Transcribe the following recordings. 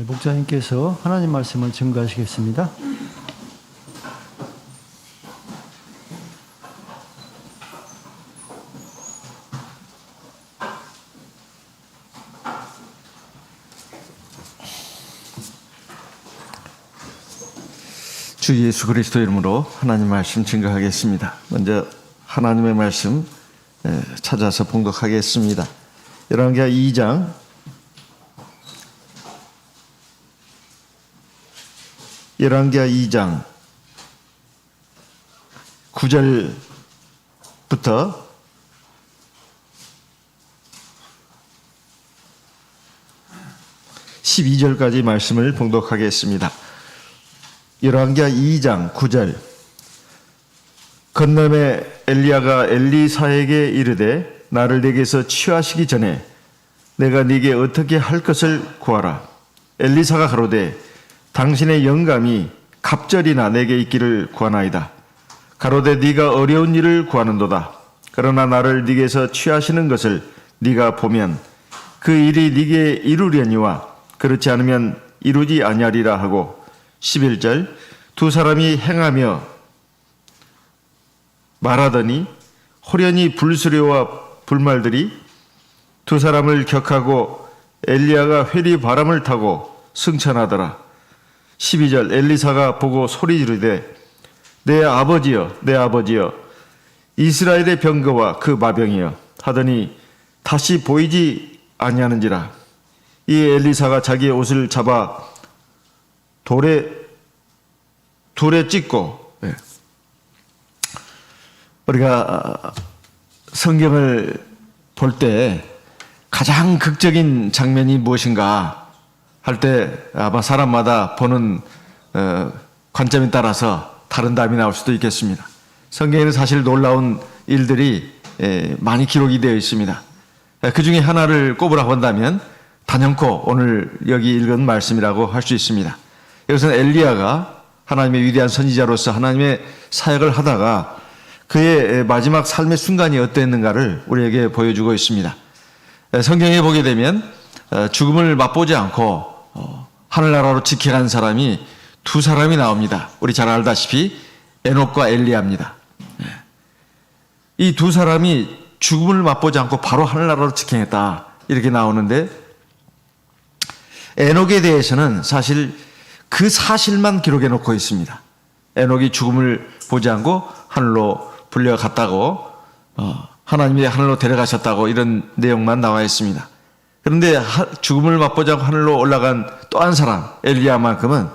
목사님께서 하나님 말씀을 증거하시겠습니다. 주 예수 그리스도 이름으로 하나님 말씀 증거하겠습니다. 먼저 하나님의 말씀 찾아서 봉독하겠습니다. 열왕기하 2장 9절부터 12절까지 말씀을 봉독하겠습니다. 열왕기하 2장 9절. 건넌에 엘리야가 엘리사에게 이르되 나를 네게서 취하시기 전에 내가 네게 어떻게 할 것을 구하라. 엘리사가 가로되 당신의 영감이 갑절이나 내게 있기를 구하나이다. 가로되 네가 어려운 일을 구하는도다. 그러나 나를 네게서 취하시는 것을 네가 보면 그 일이 네게 이루려니와 그렇지 않으면 이루지 아니하리라 하고 11절. 두 사람이 행하며 말하더니 호련히 불수레와 불말들이 두 사람을 격하고 엘리야가 회리 바람을 타고 승천하더라. 12절. 엘리사가 보고 소리 지르되 내 아버지여 내 아버지여 이스라엘의 병거와 그 마병이여 하더니 다시 보이지 아니하는지라. 이 엘리사가 자기의 옷을 잡아 돌에 찍고, 우리가 성경을 볼 때 가장 극적인 장면이 무엇인가 할 때 아마 사람마다 보는 관점에 따라서 다른 답이 나올 수도 있겠습니다. 성경에는 사실 놀라운 일들이 많이 기록이 되어 있습니다. 그 중에 하나를 꼽으라고 한다면 단연코 오늘 여기 읽은 말씀이라고 할 수 있습니다. 이것은 엘리야가 하나님의 위대한 선지자로서 하나님의 사역을 하다가 그의 마지막 삶의 순간이 어땠는가를 우리에게 보여주고 있습니다. 성경에 보게 되면 죽음을 맛보지 않고 하늘나라로 지켜간 사람이 두 사람이 나옵니다. 우리 잘 알다시피 에녹과 엘리야입니다. 이 두 사람이 죽음을 맛보지 않고 바로 하늘나라로 직행했다 이렇게 나오는데, 에녹에 대해서는 사실 그 사실만 기록해 놓고 있습니다. 에녹이 죽음을 보지 않고 하늘로 불려갔다고, 하나님이 하늘로 데려가셨다고 이런 내용만 나와 있습니다. 그런데 죽음을 맛보지 않고 하늘로 올라간 또 한 사람 엘리야만큼은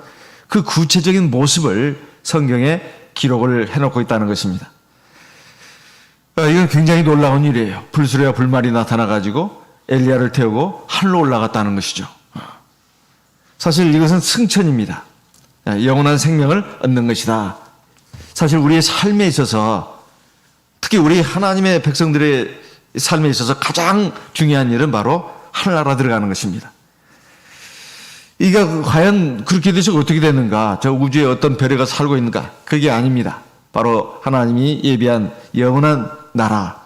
그 구체적인 모습을 성경에 기록을 해놓고 있다는 것입니다. 이건 굉장히 놀라운 일이에요. 불수레와 불말이 나타나가지고 엘리야를 태우고 하늘로 올라갔다는 것이죠. 사실 이것은 승천입니다. 영원한 생명을 얻는 것이다. 사실 우리의 삶에 있어서, 특히 우리 하나님의 백성들의 삶에 있어서 가장 중요한 일은 바로 하늘나라 들어가는 것입니다. 이게 과연 그렇게 돼서 어떻게 되는가? 저 우주에 어떤 별에가 살고 있는가? 그게 아닙니다. 바로 하나님이 예비한 영원한 나라,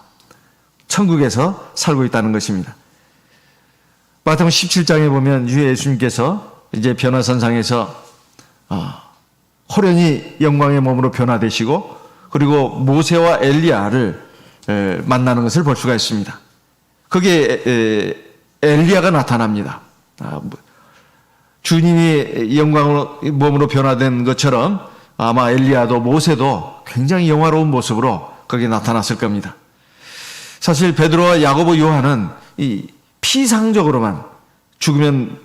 천국에서 살고 있다는 것입니다. 마태복음 17장에 보면 주 예수님께서 이제 변화산상에서 호련히 영광의 몸으로 변화되시고, 그리고 모세와 엘리야를 만나는 것을 볼 수가 있습니다. 거기에 엘리야가 나타납니다. 주님이 영광으로 몸으로 변화된 것처럼 아마 엘리야도 모세도 굉장히 영화로운 모습으로 거기에 나타났을 겁니다. 사실 베드로와 야고보, 요한은 이 피상적으로만 죽으면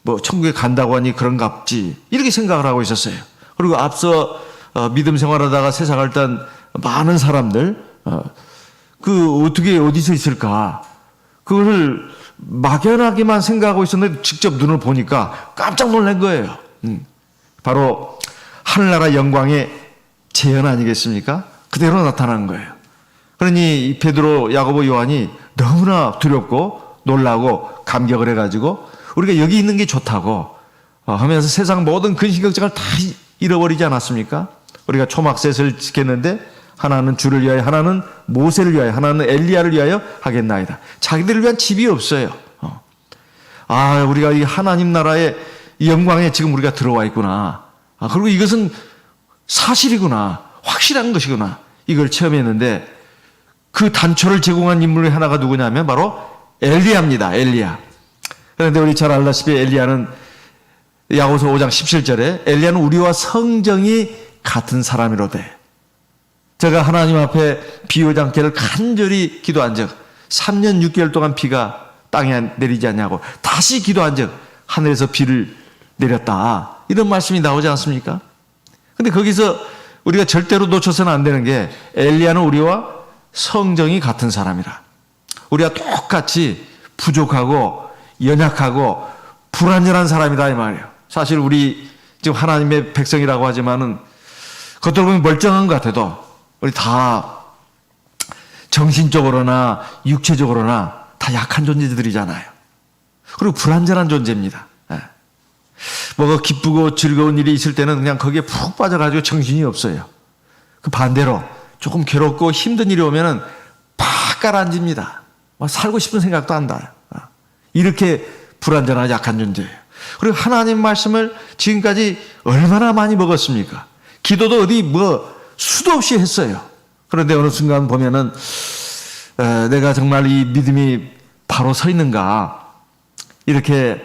뭐 천국에 간다고 하니 그런갑지 이렇게 생각을 하고 있었어요. 그리고 앞서 믿음 생활하다가 세상을 딴 많은 사람들 그 어떻게 어디서 있을까, 그것을 막연하게만 생각하고 있었는데 직접 눈을 보니까 깜짝 놀란 거예요. 바로 하늘나라 영광의 재현 아니겠습니까? 그대로 나타난 거예요. 그러니 베드로, 야고보, 요한이 너무나 두렵고 놀라고 감격을 해가지고 우리가 여기 있는 게 좋다고 하면서 세상 모든 근심걱정을 다 잃어버리지 않았습니까? 우리가 초막셋을 지켰는데 하나는 주를 위하여, 하나는 모세를 위하여, 하나는 엘리야를 위하여 하겠나이다. 자기들을 위한 집이 없어요. 우리가 이 하나님 나라에 영광에 지금 우리가 들어와 있구나. 그리고 이것은 사실이구나. 확실한 것이구나. 이걸 체험했는데 그 단초를 제공한 인물 하나가 누구냐면 바로 엘리야입니다. 엘리야. 그런데 우리 잘 알다시피 엘리야는 야고보서 5장 17절에 엘리야는 우리와 성정이 같은 사람이로되 제가 하나님 앞에 비 오지 않기를 간절히 기도한 적 3년 6개월 동안 비가 땅에 내리지 않냐고 다시 기도한 적 하늘에서 비를 내렸다. 이런 말씀이 나오지 않습니까? 근데 거기서 우리가 절대로 놓쳐서는 안 되는 게 엘리야는 우리와 성정이 같은 사람이라. 우리가 똑같이 부족하고 연약하고 불완전한 사람이다 이 말이에요. 사실 우리 지금 하나님의 백성이라고 하지만은 겉으로 보면 멀쩡한 것 같아도 우리 다 정신적으로나 육체적으로나 다 약한 존재들이잖아요. 그리고 불완전한 존재입니다. 뭐가 기쁘고 즐거운 일이 있을 때는 그냥 거기에 푹 빠져가지고 정신이 없어요. 그 반대로 조금 괴롭고 힘든 일이 오면은 팍 가라앉습니다. 막 살고 싶은 생각도 안 나요. 이렇게 불완전한 약한 존재예요. 그리고 하나님 말씀을 지금까지 얼마나 많이 먹었습니까? 기도도 어디 뭐 수도 없이 했어요. 그런데 어느 순간 보면은 내가 정말 이 믿음이 바로 서 있는가 이렇게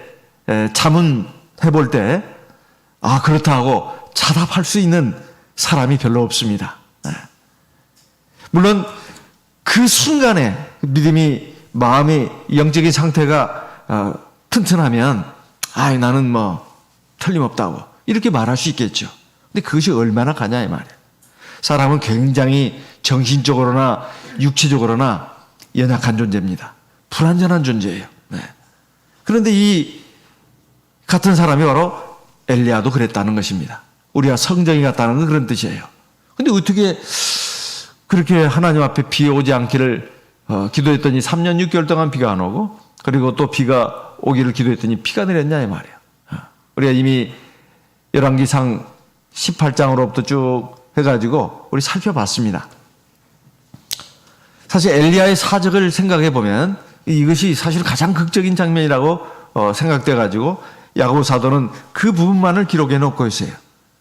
자문해 볼 때 그렇다 하고 자답할 수 있는 사람이 별로 없습니다. 물론 그 순간에 믿음이 마음이 영적인 상태가 튼튼하면 나는 뭐 틀림없다고 이렇게 말할 수 있겠죠. 근데 그것이 얼마나 가냐 이 말이에요. 사람은 굉장히 정신적으로나 육체적으로나 연약한 존재입니다. 불완전한 존재예요. 그런데 이 같은 사람이 바로 엘리야도 그랬다는 것입니다. 우리가 성정이 같다는 건 그런 뜻이에요. 근데 어떻게 그렇게 하나님 앞에 비 오지 않기를 기도했더니 3년 6개월 동안 비가 안 오고 그리고 또 비가 오기를 기도했더니 비가 내렸냐 이 말이에요. 우리가 이미 열왕기상 18장으로부터 쭉 해가지고 우리 살펴봤습니다. 사실 엘리야의 사적을 생각해 보면 이것이 사실 가장 극적인 장면이라고 생각돼 가지고 야고보 사도는 그 부분만을 기록해 놓고 있어요.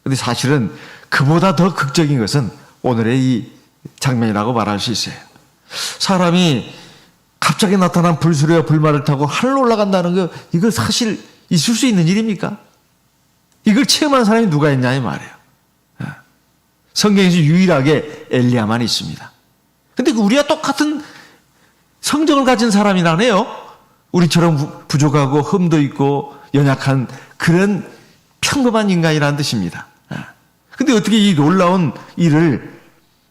근데 사실은 그보다 더 극적인 것은 오늘의 이 장면이라고 말할 수 있어요. 사람이 갑자기 나타난 불수레와 불말을 타고 하늘로 올라간다는 거 이거 사실 있을 수 있는 일입니까? 이걸 체험한 사람이 누가 있냐 이 말이에요. 성경에서 유일하게 엘리야만 있습니다. 근데 우리가 똑같은 성정을 가진 사람이라네요. 우리처럼 부족하고 흠도 있고 연약한 그런 평범한 인간이라는 뜻입니다. 근데 어떻게 이 놀라운 일을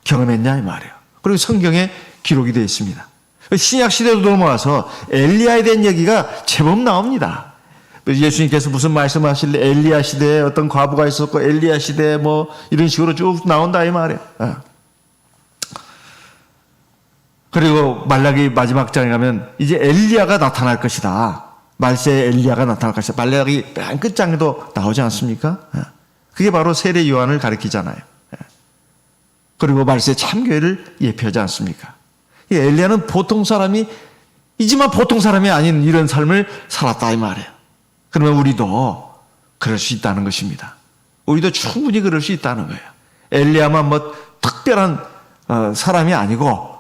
경험했냐 이 말이에요. 그리고 성경에 기록이 되어 있습니다. 신약 시대로 넘어와서 엘리야에 대한 얘기가 제법 나옵니다. 예수님께서 무슨 말씀하실래 엘리야 시대에 어떤 과부가 있었고 엘리야 시대에 뭐 이런 식으로 쭉 나온다 이 말이에요. 그리고 말라기 마지막 장에 가면 이제 엘리야가 나타날 것이다. 말세에 엘리야가 나타날 것이다. 말라기 맨 끝장에도 나오지 않습니까? 그게 바로 세례 요한을 가리키잖아요. 그리고 말세 참교회를 예표하지 않습니까? 이 엘리야는 보통 사람이지만 보통 사람이 아닌 이런 삶을 살았다 이 말이에요. 그러면 우리도 그럴 수 있다는 것입니다. 우리도 충분히 그럴 수 있다는 거예요. 엘리야만 뭐 특별한 사람이 아니고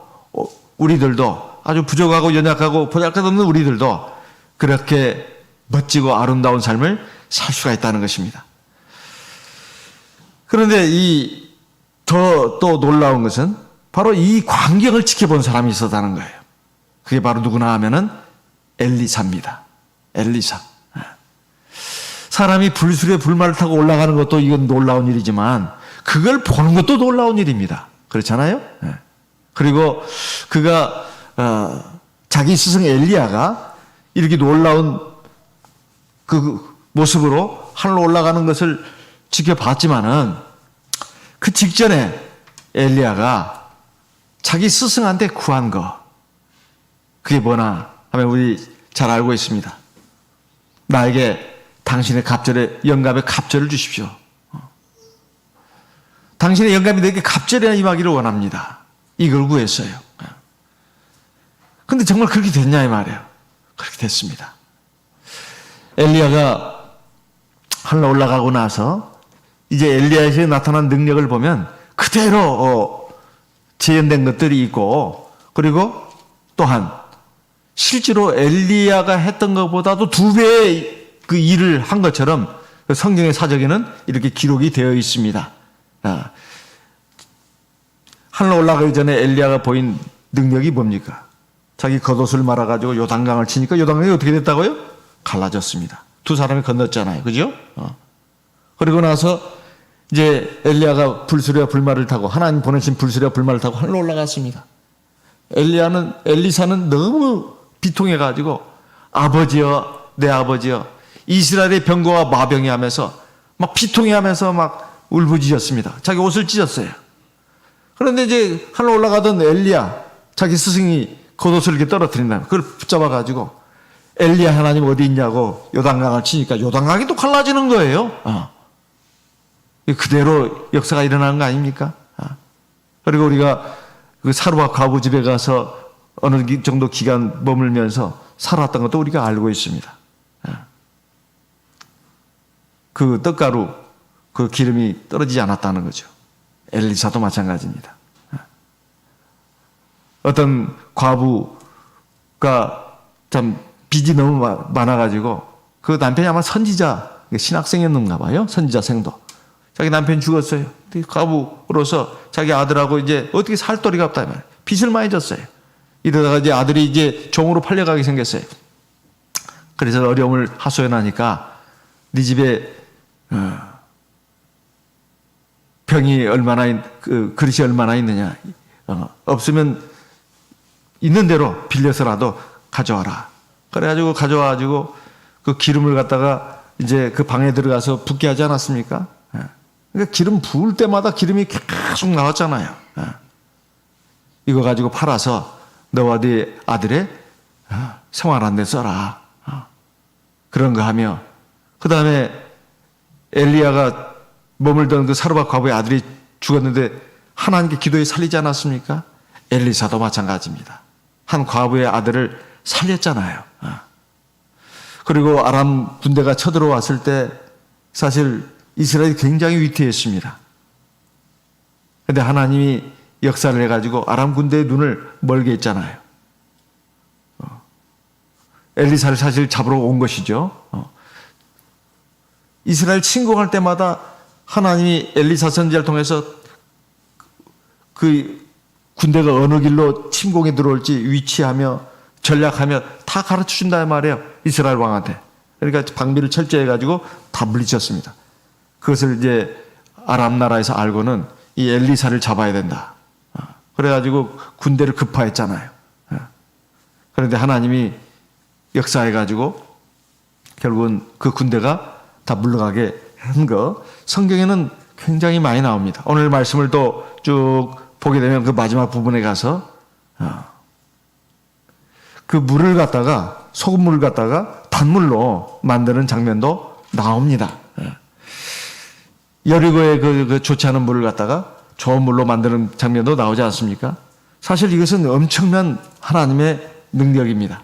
우리들도 아주 부족하고 연약하고 보잘것없는 우리들도 그렇게 멋지고 아름다운 삶을 살 수가 있다는 것입니다. 그런데 또 놀라운 것은 바로 이 광경을 지켜본 사람이 있었다는 거예요. 그게 바로 누구나 하면은 엘리사입니다. 엘리사. 사람이 불수레 불말을 타고 올라가는 것도 이건 놀라운 일이지만 그걸 보는 것도 놀라운 일입니다. 그렇잖아요? 그리고 그가 자기 스승 엘리야가 이렇게 놀라운 그 모습으로 하늘로 올라가는 것을 지켜봤지만은 그 직전에 엘리야가 자기 스승한테 구한 거 그게 뭐나 하면 우리 잘 알고 있습니다. 나에게 당신의 영감의 갑절을 주십시오. 당신의 영감이 내게 갑절이 임하기를 원합니다. 이걸 구했어요. 근데 정말 그렇게 됐냐 이 말이에요. 그렇게 됐습니다. 엘리야가 하늘로 올라가고 나서 이제 엘리야에게 나타난 능력을 보면 그대로 재현된 것들이 있고, 그리고 또한 실제로 엘리야가 했던 것보다도 2배의 그 일을 한 것처럼 성경의 사적에는 이렇게 기록이 되어 있습니다. 하늘로 올라가기 전에 엘리야가 보인 능력이 뭡니까? 자기 겉옷을 말아가지고 요단강을 치니까 요단강이 어떻게 됐다고요? 갈라졌습니다. 2 사람이 건넜잖아요. 그죠? 그리고 나서 이제 엘리야가 불수레와 불말을 타고, 하나님 보내신 불수레와 불말을 타고 하늘로 올라갔습니다. 엘리사는 너무 비통해가지고 아버지여, 내 아버지여, 이스라엘의 병거와 마병이 하면서 막 비통해하면서 막 울부짖었습니다. 자기 옷을 찢었어요. 그런데 이제 하늘로 올라가던 엘리야, 자기 스승이 겉옷을 이렇게 떨어뜨린다. 그걸 붙잡아가지고 엘리야 하나님 어디 있냐고 요단강을 치니까 요단강이 또 갈라지는 거예요. 그대로 역사가 일어나는 거 아닙니까? 그리고 우리가 그 사르밧 과부 집에 가서 어느 정도 기간 머물면서 살았던 것도 우리가 알고 있습니다. 그 떡가루, 그 기름이 떨어지지 않았다는 거죠. 엘리사도 마찬가지입니다. 어떤 과부가 참 빚이 너무 많아가지고 그 남편이 아마 선지자, 신학생이었는가 봐요. 선지자 생도. 자기 남편이 죽었어요. 과부로서 자기 아들하고 이제 어떻게 살 도리가 없다. 빚을 많이 졌어요. 이러다가 이제 아들이 이제 종으로 팔려가게 생겼어요. 그래서 어려움을 하소연하니까 네 집에 병이 얼마나, 그릇이 얼마나 있느냐. 없으면 있는 대로 빌려서라도 가져와라. 그래가지고 가져와가지고 그 기름을 갖다가 이제 그 방에 들어가서 붓게 하지 않았습니까? 그러니까 기름 부을 때마다 기름이 계속 나왔잖아요. 이거 가지고 팔아서 너와 네 아들의 생활하는 데 써라. 그런 거 하며, 그 다음에 엘리야가 머물던 그 사르밧 과부의 아들이 죽었는데 하나님께 기도에 살리지 않았습니까? 엘리사도 마찬가지입니다. 한 과부의 아들을 살렸잖아요. 그리고 아람 군대가 쳐들어왔을 때 사실 이스라엘이 굉장히 위태했습니다. 그런데 하나님이 역사를 해가지고 아람 군대의 눈을 멀게 했잖아요. 엘리사를 사실 잡으러 온 것이죠. 이스라엘 침공할 때마다 하나님이 엘리사 선지자를 통해서 그 군대가 어느 길로 침공에 들어올지 위치하며 전략하며 다 가르쳐 준다 말이에요. 이스라엘 왕한테. 그러니까 방비를 철저히 해가지고 다 물리쳤습니다. 그것을 이제 아람 나라에서 알고는 이 엘리사를 잡아야 된다. 그래가지고 군대를 급파했잖아요. 그런데 하나님이 역사해가지고 결국은 그 군대가 다 물러가게 한 거 성경에는 굉장히 많이 나옵니다. 오늘 말씀을 또 쭉 보게 되면 그 마지막 부분에 가서 그 물을 갖다가, 소금물을 갖다가 단물로 만드는 장면도 나옵니다. 여리고의 그 좋지 않은 물을 갖다가 좋은 물로 만드는 장면도 나오지 않습니까? 사실 이것은 엄청난 하나님의 능력입니다.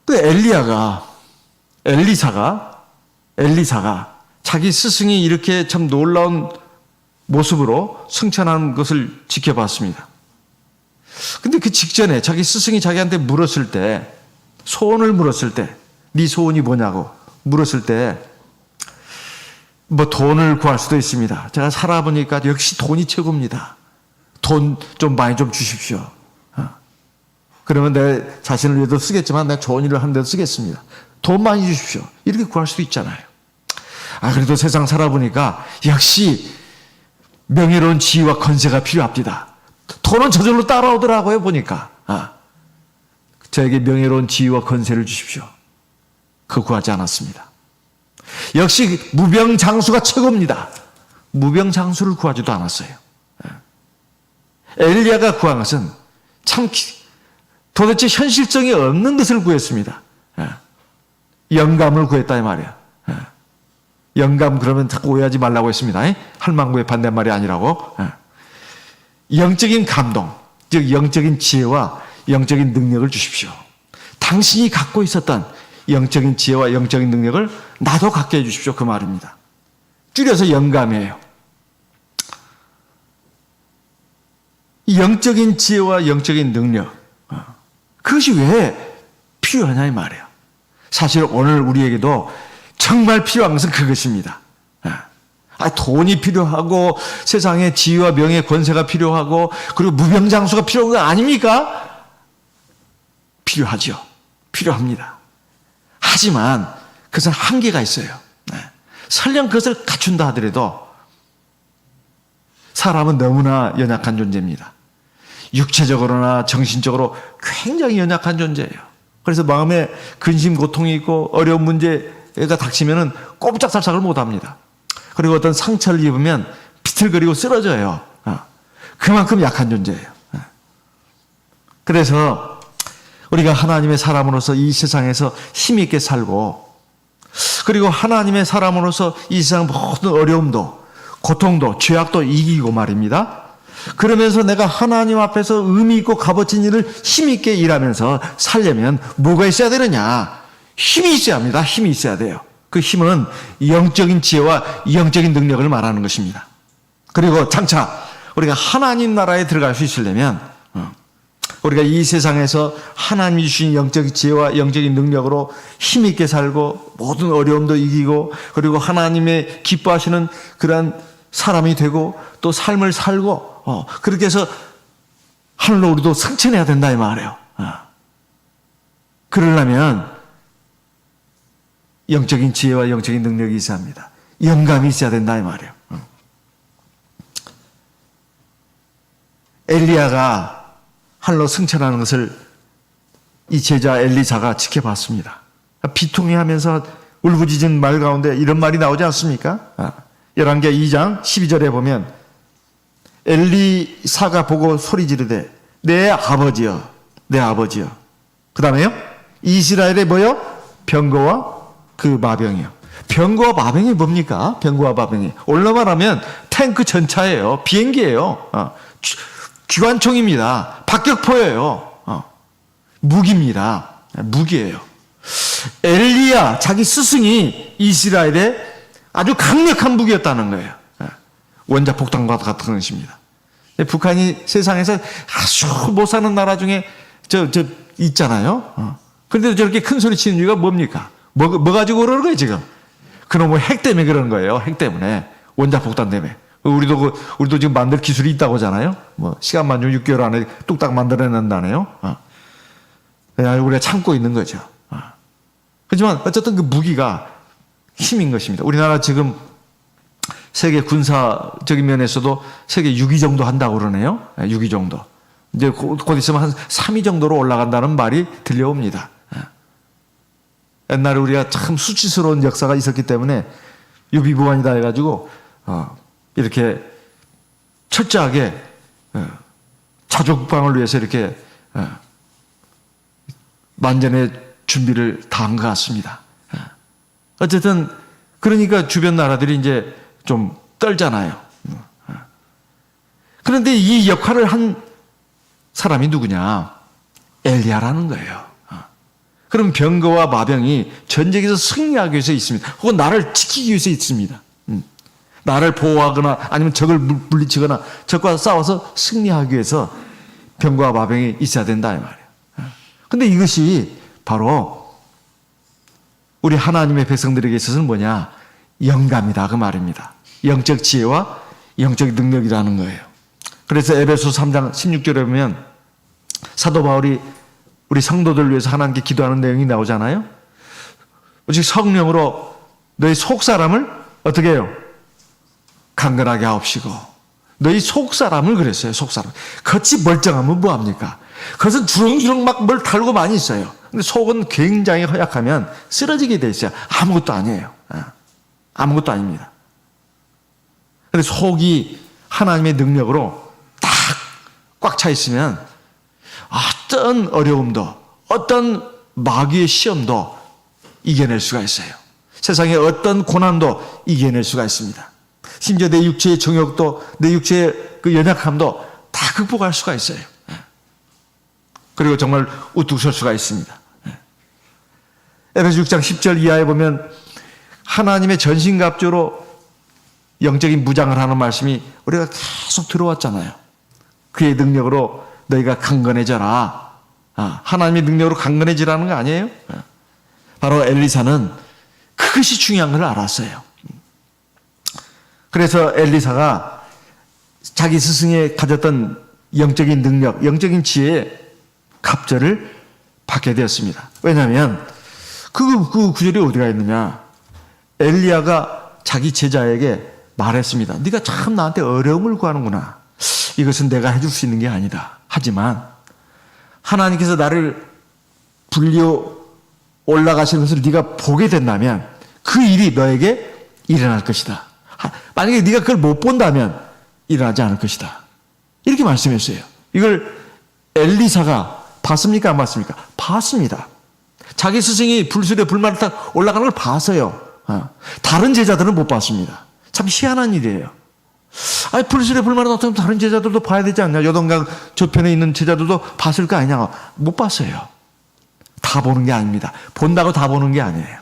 또 엘리사가 자기 스승이 이렇게 참 놀라운 모습으로 승천한 것을 지켜봤습니다. 근데 그 직전에 자기 스승이 자기한테 물었을 때, 소원을 물었을 때, 네 소원이 뭐냐고 물었을 때, 뭐 돈을 구할 수도 있습니다. 제가 살아보니까 역시 돈이 최고입니다. 돈 좀 많이 좀 주십시오. 그러면 내 자신을 위해서 쓰겠지만 내가 좋은 일을 하는 데도 쓰겠습니다. 돈 많이 주십시오. 이렇게 구할 수도 있잖아요. 그래도 세상 살아보니까 역시 명예로운 지위와 권세가 필요합니다. 돈은 저절로 따라오더라고요, 보니까. 저에게 명예로운 지위와 권세를 주십시오. 그거 구하지 않았습니다. 역시 무병장수가 최고입니다. 무병장수를 구하지도 않았어요. 엘리야가 구한 것은 참 도대체 현실성이 없는 것을 구했습니다. 영감을 구했다 이 말이야. 영감 그러면 자꾸 오해하지 말라고 했습니다. 할망구의 반대말이 아니라고. 영적인 감동, 즉 영적인 지혜와 영적인 능력을 주십시오. 당신이 갖고 있었던 영적인 지혜와 영적인 능력을 나도 갖게 해주십시오. 그 말입니다. 줄여서 영감이에요. 영적인 지혜와 영적인 능력, 그것이 왜 필요하냐 이 말이에요. 사실 오늘 우리에게도 정말 필요한 것은 그것입니다. 돈이 필요하고 세상에 지위와 명예 권세가 필요하고 그리고 무병장수가 필요한 거 아닙니까? 필요하죠. 필요합니다. 하지만 그것은 한계가 있어요. 설령 그것을 갖춘다 하더라도 사람은 너무나 연약한 존재입니다. 육체적으로나 정신적으로 굉장히 연약한 존재예요. 그래서 마음에 근심 고통이 있고 어려운 문제가 닥치면은 꼼짝달싹을 못합니다. 그리고 어떤 상처를 입으면 비틀거리고 쓰러져요. 그만큼 약한 존재예요. 그래서 우리가 하나님의 사람으로서 이 세상에서 힘있게 살고 그리고 하나님의 사람으로서 이 세상 모든 어려움도 고통도 죄악도 이기고 말입니다. 그러면서 내가 하나님 앞에서 의미 있고 값어진 일을 힘있게 일하면서 살려면 뭐가 있어야 되느냐? 힘이 있어야 합니다. 힘이 있어야 돼요. 그 힘은 영적인 지혜와 영적인 능력을 말하는 것입니다. 그리고 장차 우리가 하나님 나라에 들어갈 수 있으려면 우리가 이 세상에서 하나님이 주신 영적인 지혜와 영적인 능력으로 힘있게 살고 모든 어려움도 이기고 그리고 하나님의 기뻐하시는 그러한 사람이 되고 또 삶을 살고 그렇게 해서 하늘로 우리도 승천해야 된다 이 말이에요. 그러려면 영적인 지혜와 영적인 능력이 있어야 합니다. 영감이 있어야 된다 이 말이에요. 엘리야가 하늘로 승천하는 것을 이 제자 엘리사가 지켜봤습니다. 비통해하면서 울부짖은 말 가운데 이런 말이 나오지 않습니까? 열왕기하 2장 12절에 보면 엘리사가 보고 소리 지르되 내 아버지여 내 아버지여. 그 다음에요 이스라엘의 뭐요? 병거와 그 마병이요. 병거와 마병이 뭡니까? 병거와 마병이 오늘로 말하면 탱크 전차예요. 비행기예요. 기관총입니다. 박격포예요. 무기입니다. 무기예요. 엘리야 자기 스승이 이스라엘의 아주 강력한 무기였다는 거예요. 원자 폭탄과 같은 것입니다. 북한이 세상에서 아주 못 사는 나라 중에 있잖아요. 그런데도 저렇게 큰 소리 치는 이유가 뭡니까? 뭐 가지고 그러는 거예요, 지금? 그놈의 핵 때문에 그러는 거예요. 핵 때문에. 원자 폭탄 때문에. 우리도 지금 만들 기술이 있다고 하잖아요. 시간만 좀 6개월 안에 뚝딱 만들어낸다네요. 우리가 참고 있는 거죠. 하지만 어쨌든 그 무기가 힘인 것입니다. 우리나라 지금 세계 군사적인 면에서도 세계 6위 정도 한다고 그러네요. 6위 정도. 이제 곧 있으면 한 3위 정도로 올라간다는 말이 들려옵니다. 옛날에 우리가 참 수치스러운 역사가 있었기 때문에 유비무환이다 해가지고 이렇게 철저하게 자주국방을 위해서 이렇게 만전의 준비를 다 한 것 같습니다. 어쨌든 그러니까 주변 나라들이 이제 좀 떨잖아요. 그런데 이 역할을 한 사람이 누구냐? 엘리야라는 거예요. 그럼 병거와 마병이 전쟁에서 승리하기 위해서 있습니다. 혹은 나를 지키기 위해서 있습니다. 나를 보호하거나 아니면 적을 물리치거나 적과 싸워서 승리하기 위해서 병거와 마병이 있어야 된다 이 말이에요. 그런데 이것이 바로 우리 하나님의 백성들에게 있어서는 뭐냐? 영감이다 그 말입니다. 영적 지혜와 영적 능력이라는 거예요. 그래서 에베소 3장 16절에 보면 사도 바울이 우리 성도들을 위해서 하나님께 기도하는 내용이 나오잖아요. 오직 성령으로 너희 속사람을 어떻게 해요? 강건하게 하옵시고. 너희 속사람을 그랬어요. 속사람. 겉이 멀쩡하면 뭐합니까? 그것은 주렁주렁 막 뭘 달고 많이 있어요. 근데 속은 굉장히 허약하면 쓰러지게 돼 있어요. 아무것도 아니에요. 아무것도 아닙니다. 근데 속이 하나님의 능력으로 딱 꽉 차 있으면 어떤 어려움도 어떤 마귀의 시험도 이겨낼 수가 있어요. 세상의 어떤 고난도 이겨낼 수가 있습니다. 심지어 내 육체의 정욕도 내 육체의 그 연약함도 다 극복할 수가 있어요. 그리고 정말 우뚝 설 수가 있습니다. 에베소 6장 10절 이하에 보면 하나님의 전신갑주로 영적인 무장을 하는 말씀이 우리가 계속 들어왔잖아요. 그의 능력으로 너희가 강건해져라. 하나님의 능력으로 강건해지라는 거 아니에요? 바로 엘리사는 그것이 중요한 걸 알았어요. 그래서 엘리사가 자기 스승이 가졌던 영적인 능력, 영적인 지혜의 갑절을 받게 되었습니다. 왜냐하면 그 구절이 어디가 있느냐. 엘리야가 자기 제자에게 말했습니다. 네가 참 나한테 어려움을 구하는구나. 이것은 내가 해줄 수 있는 게 아니다. 하지만 하나님께서 나를 불려 올라가시는 것을 네가 보게 된다면 그 일이 너에게 일어날 것이다. 만약에 네가 그걸 못 본다면 일어나지 않을 것이다. 이렇게 말씀했어요. 이걸 엘리사가 봤습니까? 안 봤습니까? 봤습니다. 자기 스승이 불술에 불만을 타 올라가는 걸 봤어요. 다른 제자들은 못 봤습니다. 참 희한한 일이에요. 아니, 불술에 불만을 나타나면 다른 제자들도 봐야 되지 않냐? 요동강 저편에 있는 제자들도 봤을 거 아니냐? 못 봤어요. 다 보는 게 아닙니다. 본다고 다 보는 게 아니에요.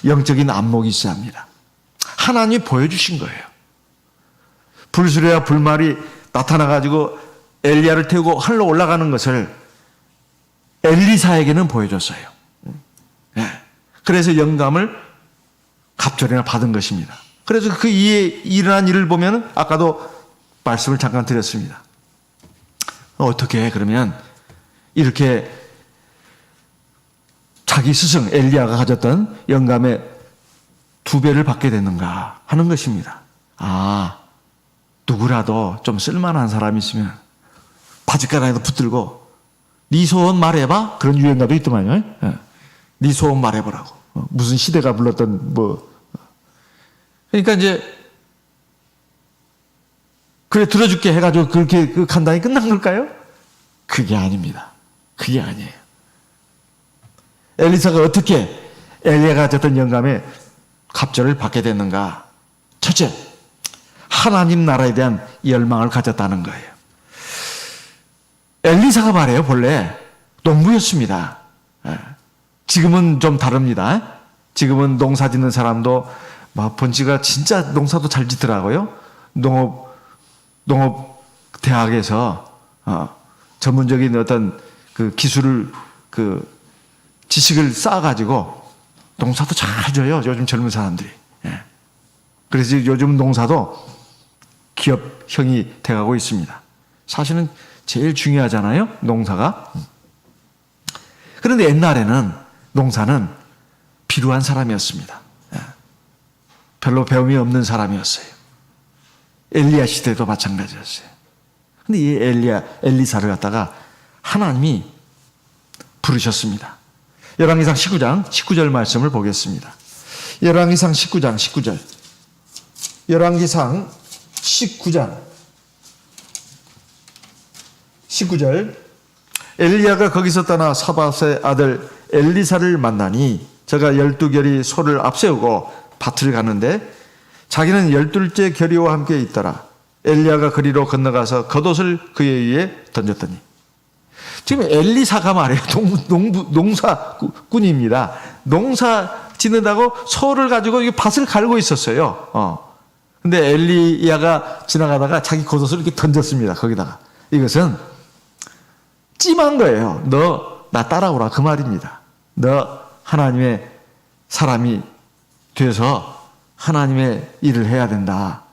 영적인 안목이 있어야 합니다. 하나님이 보여주신 거예요. 불수레와 불말이 나타나가지고 엘리야를 태우고 하늘로 올라가는 것을 엘리사에게는 보여줬어요. 그래서 영감을 갑절이나 받은 것입니다. 그래서 그 이에 일어난 일을 보면 아까도 말씀을 잠깐 드렸습니다. 어떻게 그러면 이렇게 자기 스승 엘리야가 가졌던 영감의 2배를 받게 됐는가 하는 것입니다. 누구라도 좀 쓸만한 사람이 있으면 바짓가랑이도 붙들고 네 소원 말해봐. 그런 유행가도 있더만요. 네 소원 말해보라고. 무슨 시대가 불렀던 그러니까 이제 그래 들어줄게 해가지고 그렇게 그 간단히 끝난 걸까요? 그게 아닙니다. 그게 아니에요. 엘리사가 어떻게 엘리야가 가졌던 영감의 갑절을 받게 됐는가? 첫째, 하나님 나라에 대한 열망을 가졌다는 거예요. 엘리사가 말해요. 본래 농부였습니다. 지금은 좀 다릅니다. 지금은 농사 짓는 사람도 본지가 진짜 농사도 잘 짓더라고요. 농업 대학에서 전문적인 어떤 그 기술을 지식을 쌓아가지고 농사도 잘 져요. 요즘 젊은 사람들이. 그래서 요즘 농사도 기업형이 돼가고 있습니다. 사실은 제일 중요하잖아요. 농사가. 그런데 옛날에는 농사는 비루한 사람이었습니다. 별로 배움이 없는 사람이었어요. 엘리야 시대도 마찬가지였어요. 근데 이 엘리사를 갖다가 하나님이 부르셨습니다. 열왕기상 19절 말씀을 보겠습니다. 열왕기상 19절. 열왕기상 19절. 엘리야가 거기서 떠나 사밧의 아들 엘리사를 만나니 저가 12결이 소를 앞세우고 밭을 가는데 자기는 12째 결의와 함께 있더라. 엘리야가 그리로 건너가서 겉옷을 그의 위에 던졌더니. 지금 엘리사가 말해요. 농사꾼입니다. 농사 짓는다고 소를 가지고 밭을 갈고 있었어요. 근데 엘리야가 지나가다가 자기 겉옷을 이렇게 던졌습니다. 거기다가. 이것은 찜한 거예요. 너 나 따라오라 그 말입니다. 너 하나님의 사람이 돼서 하나님의 일을 해야 된다.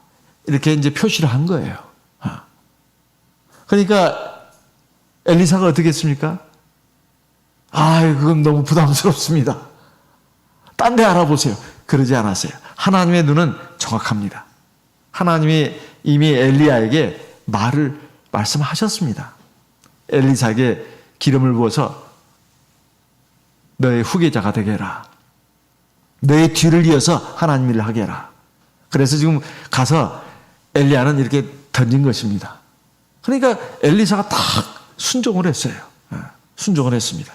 이렇게 이제 표시를 한 거예요. 그러니까 엘리사가 어떻게 했습니까? 그건 너무 부담스럽습니다. 딴 데 알아보세요. 그러지 않았어요. 하나님의 눈은 정확합니다. 하나님이 이미 엘리야에게 말씀하셨습니다. 엘리사에게 기름을 부어서 너의 후계자가 되게 해라. 너의 뒤를 이어서 하나님 일을 하게 해라. 그래서 지금 가서 엘리야는 이렇게 던진 것입니다. 그러니까 엘리사가 딱 순종을 했어요. 순종을 했습니다.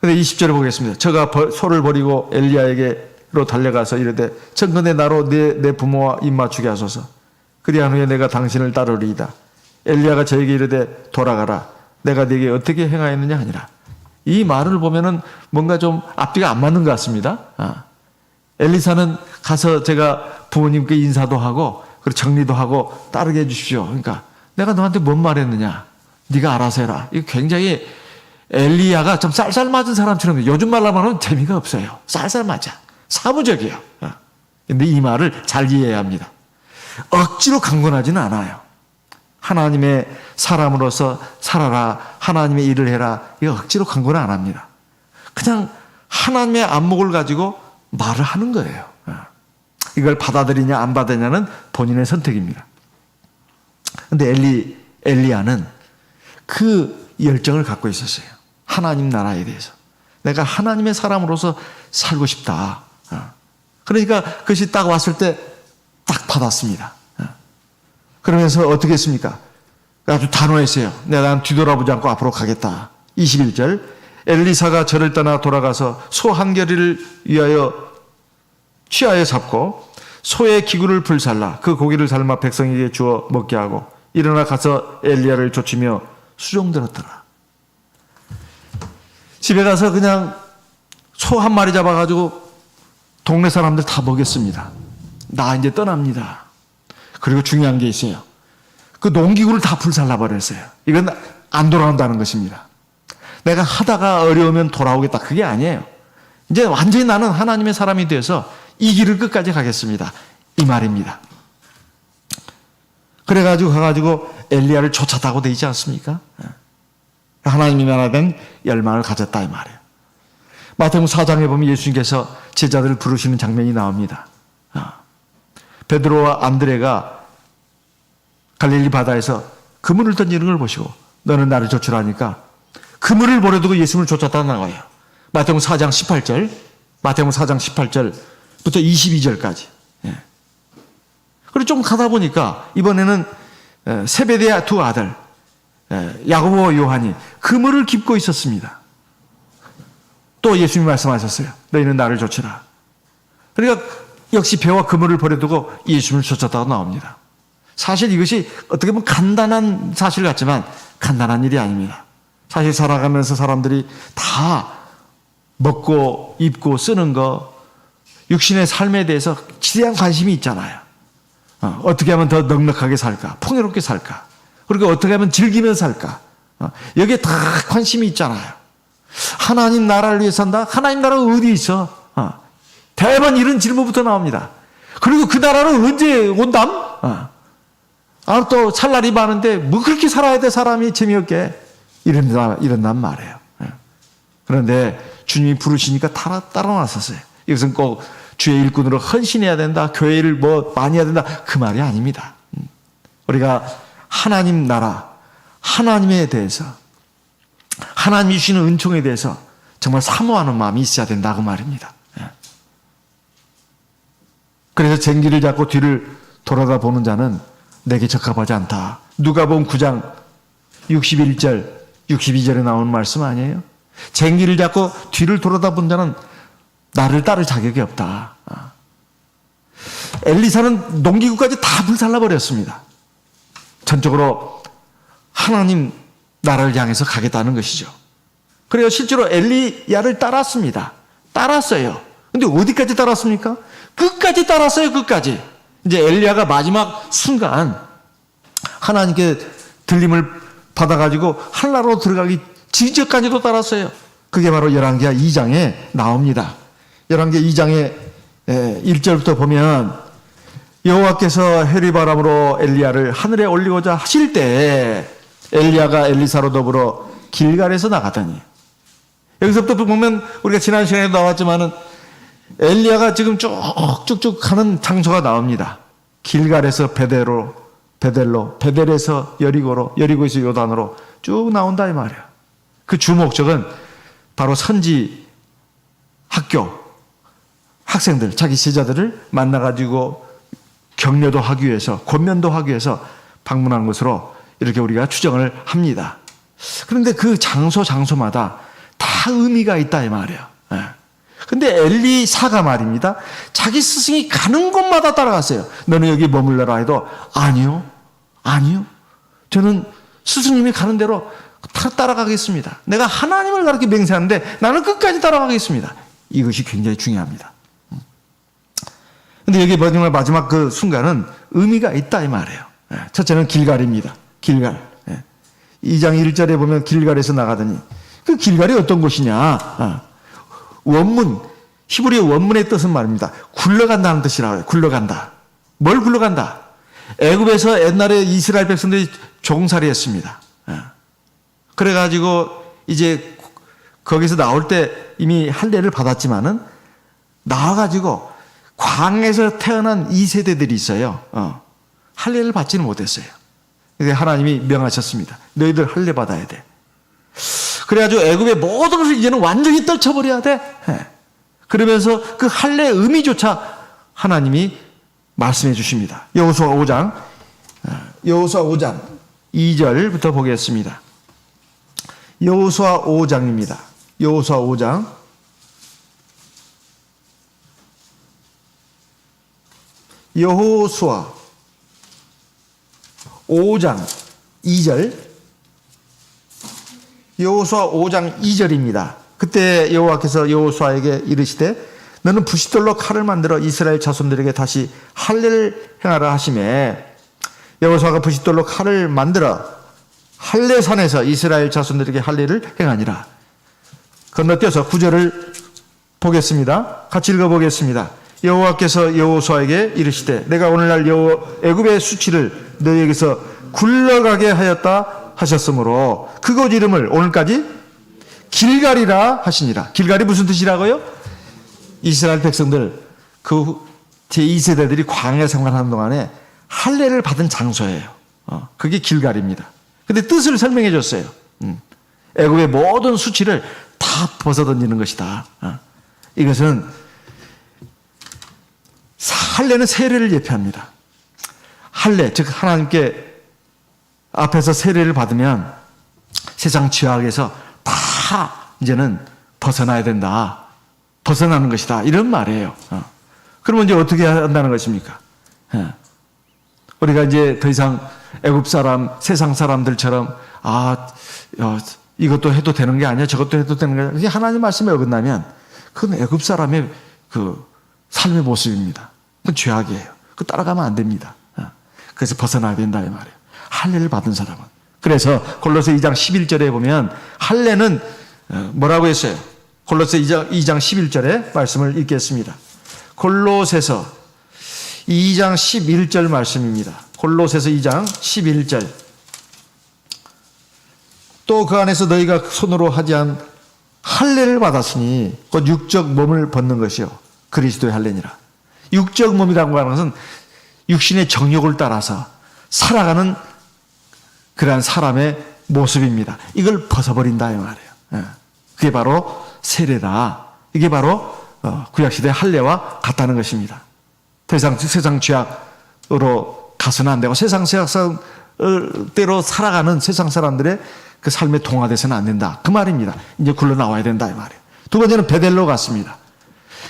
근데 20절을 보겠습니다. 저가 소를 버리고 엘리야에게로 달려가서 이르되 청컨대 나로 내 부모와 입맞추게 하소서. 그리한 후에 내가 당신을 따르리이다. 엘리야가 저에게 이르되 돌아가라. 내가 네게 어떻게 행하였느냐 하니라. 이 말을 보면은 뭔가 좀 앞뒤가 안 맞는 것 같습니다. 엘리사는 가서 제가 부모님께 인사도 하고 그리고 정리도 하고 따르게 해주십시오. 그러니까 내가 너한테 뭔 말했느냐? 네가 알아서 해라. 이거 굉장히 엘리야가 좀 쌀쌀 맞은 사람처럼 요즘 말로 하면 재미가 없어요. 쌀쌀 맞아. 사무적이에요. 근데 이 말을 잘 이해해야 합니다. 억지로 강권하지는 않아요. 하나님의 사람으로서 살아라. 하나님의 일을 해라. 이거 억지로 강권을 안 합니다. 그냥 하나님의 안목을 가지고 말을 하는 거예요. 이걸 받아들이냐 안 받아들이냐는 본인의 선택입니다. 근데 엘리야는 그 열정을 갖고 있었어요. 하나님 나라에 대해서. 내가 하나님의 사람으로서 살고 싶다. 그러니까 그것이 딱 왔을 때 딱 받았습니다. 그러면서 어떻게 했습니까? 아주 단호했어요. 내가 뒤돌아보지 않고 앞으로 가겠다. 21절 엘리사가 저를 떠나 돌아가서 소 한 겨리를 취하여 잡고 소의 기구를 불살라 그 고기를 삶아 백성에게 주어 먹게 하고 일어나 가서 엘리야를 쫓으며 수종들었더라. 집에 가서 그냥 소 한 마리 잡아가지고 동네 사람들 다 먹였습니다. 나 이제 떠납니다. 그리고 중요한 게 있어요. 그 농기구를 다 불살라 버렸어요. 이건 안 돌아온다는 것입니다. 내가 하다가 어려우면 돌아오겠다. 그게 아니에요. 이제 완전히 나는 하나님의 사람이 되어서 이 길을 끝까지 가겠습니다. 이 말입니다. 그래가지고 가가지고 엘리야를 쫓았다고 되어 있지 않습니까? 하나님이 말하던 열망을 가졌다 이 말이에요. 마태복음 4장에 보면 예수님께서 제자들을 부르시는 장면이 나옵니다. 베드로와 안드레가 갈릴리 바다에서 그물을 던지는 걸 보시고 너는 나를 쫓으라니까 그물을 버려두고 예수님을 쫓았다는 거예요. 마태복음 4장 18절부터 22절까지. 그리고 좀 가다 보니까 이번에는 세베대의 두 아들 야고보와 요한이 그물을 깁고 있었습니다. 또 예수님이 말씀하셨어요. 너희는 나를 쫓으라. 그러니까 역시 배와 그물을 버려두고 예수님을 쫓았다고 나옵니다. 사실 이것이 어떻게 보면 간단한 사실 같지만 간단한 일이 아닙니다. 사실 살아가면서 사람들이 다 먹고 입고 쓰는 거 육신의 삶에 대해서 지대한 관심이 있잖아요. 어떻게 하면 더 넉넉하게 살까? 풍요롭게 살까? 그리고 어떻게 하면 즐기며 살까? 여기에 다 관심이 있잖아요. 하나님 나라를 위해 산다? 하나님 나라가 어디 있어? 대번 이런 질문부터 나옵니다. 그리고 그 나라는 언제 온담? 또 살 날이 많은데 뭐 그렇게 살아야 돼 사람이 재미없게 이런단 말이에요. 그런데 주님이 부르시니까 따라 나섰어요. 이것은 꼭 주의 일꾼으로 헌신해야 된다. 교회를 뭐 많이 해야 된다. 그 말이 아닙니다. 우리가 하나님 나라, 하나님에 대해서 하나님이 주시는 은총에 대해서 정말 사모하는 마음이 있어야 된다. 그 말입니다. 그래서 쟁기를 잡고 뒤를 돌아다 보는 자는 내게 적합하지 않다. 누가복음 9장 61절, 62절에 나오는 말씀 아니에요? 쟁기를 잡고 뒤를 돌아다 본 자는 나를 따를 자격이 없다. 엘리사는 농기구까지 다 불살라버렸습니다. 전적으로 하나님 나라를 향해서 가겠다는 것이죠. 그래서 실제로 엘리야를 따랐습니다. 따랐어요. 근데 어디까지 따랐습니까? 끝까지 따랐어요. 끝까지. 이제 엘리야가 마지막 순간 하나님께 들림을 받아가지고 한나라로 들어가기 직전까지도 따랐어요. 그게 바로 열왕기하 2장에 나옵니다. 열왕기하 2장의 1절부터 보면 여호와께서 해리바람으로 엘리야를 하늘에 올리고자 하실 때 엘리야가 엘리사로 더불어 길갈에서 나가더니 여기서부터 보면 우리가 지난 시간에도 나왔지만은 엘리야가 지금 쭉쭉쭉 가는 장소가 나옵니다. 길갈에서 베델로, 베델에서 여리고로, 여리고에서 요단으로 쭉 나온다 이 말이야. 그 주 목적은 바로 선지 학교 학생들, 자기 제자들을 만나가지고 격려도 하기 위해서, 권면도 하기 위해서 방문한 것으로 이렇게 우리가 추정을 합니다. 그런데 그 장소마다 다 의미가 있다 이 말이야. 근데 엘리사가 말입니다. 자기 스승이 가는 곳마다 따라갔어요. 너는 여기 머물러라 해도 아니요. 저는 스승님이 가는 대로 다 따라가겠습니다. 내가 하나님을 그렇게 맹세하는데 나는 끝까지 따라가겠습니다. 이것이 굉장히 중요합니다. 근데 여기 마지막 그 순간은 의미가 있다 이 말이에요. 첫째는 길갈입니다. 길갈. 2장 1절에 보면 길갈에서 나가더니 그 길갈이 어떤 곳이냐. 원문, 히브리 원문의 뜻은 말입니다. 굴러간다는 뜻이라고 해요. 굴러간다. 뭘 굴러간다? 애굽에서 옛날에 이스라엘 백성들이 종살이 했습니다. 그래가지고 이제 거기서 나올 때 이미 할례를 받았지만은 나와가지고 광에서 태어난 2세대들이 있어요. 할례를 받지는 못했어요. 그래서 하나님이 명하셨습니다. 너희들 할례 받아야 돼. 그래가지고 애굽의 모든 것을 이제는 완전히 떨쳐버려야 돼. 그러면서 그 할례의 의미조차 하나님이 말씀해 주십니다. 여호수아 5장 2절부터 보겠습니다. 여호수아 5장입니다. 여호수아 5장 2절 여호수아 5장 2절입니다. 그때 여호와께서 여호수아에게 이르시되 너는 부싯돌로 칼을 만들어 이스라엘 자손들에게 다시 할례를 행하라 하시매 여호수아가 부싯돌로 칼을 만들어 할례산에서 이스라엘 자손들에게 할례를 행하니라. 건너뛰어서 9절을 보겠습니다. 같이 읽어보겠습니다. 여호와께서 여호수아에게 이르시되 내가 오늘날 애굽의 수치를 너희에게서 굴러가게 하였다 하셨으므로 그곳 이름을 오늘까지 길갈이라 하시니라. 길갈이 무슨 뜻이라고요? 이스라엘 백성들 그 제2세대들이 광야 생활하는 동안에 할례를 받은 장소예요. 그게 길갈입니다. 근데 뜻을 설명해 줬어요. 애굽의 모든 수치를 다 벗어던지는 것이다. 이것은 할례는 세례를 예표합니다. 할례, 즉 하나님께 앞에서 세례를 받으면 세상 죄악에서 다 이제는 벗어나야 된다. 벗어나는 것이다. 이런 말이에요. 그러면 이제 어떻게 한다는 것입니까? 우리가 이제 더 이상 애굽 사람, 세상 사람들처럼 이것도 해도 되는 게 아니야, 저것도 해도 되는 게 아니야. 그게 하나님 말씀에 어긋나면 그건 애굽 사람의 그 삶의 모습입니다. 그건 죄악이에요. 그 따라가면 안 됩니다. 그래서 벗어나야 된다 이 말이에요. 할례를 받은 사람은. 그래서 골로새 2장 11절에 보면 할례는 뭐라고 했어요? 골로새 2장 11절에 말씀을 읽겠습니다. 골로새서 2장 11절 말씀입니다. 골로새서 2장 11절. 또 그 안에서 너희가 손으로 하지 않은 할례를 받았으니 곧 육적 몸을 벗는 것이요 그리스도의 할례니라. 육적 몸이라고 하는 것은 육신의 정욕을 따라서 살아가는 그러한 사람의 모습입니다. 이걸 벗어버린다 이 말이에요. 그게 바로 세례다. 이게 바로 구약시대의 할례와 같다는 것입니다. 더 이상 세상 죄악으로 가서는 안 되고 세상 죄악대로 살아가는 세상 사람들의 그 삶에 동화돼서는 안 된다. 그 말입니다. 이제 굴러 나와야 된다 이 말이에요. 두 번째는 베델로 갔습니다.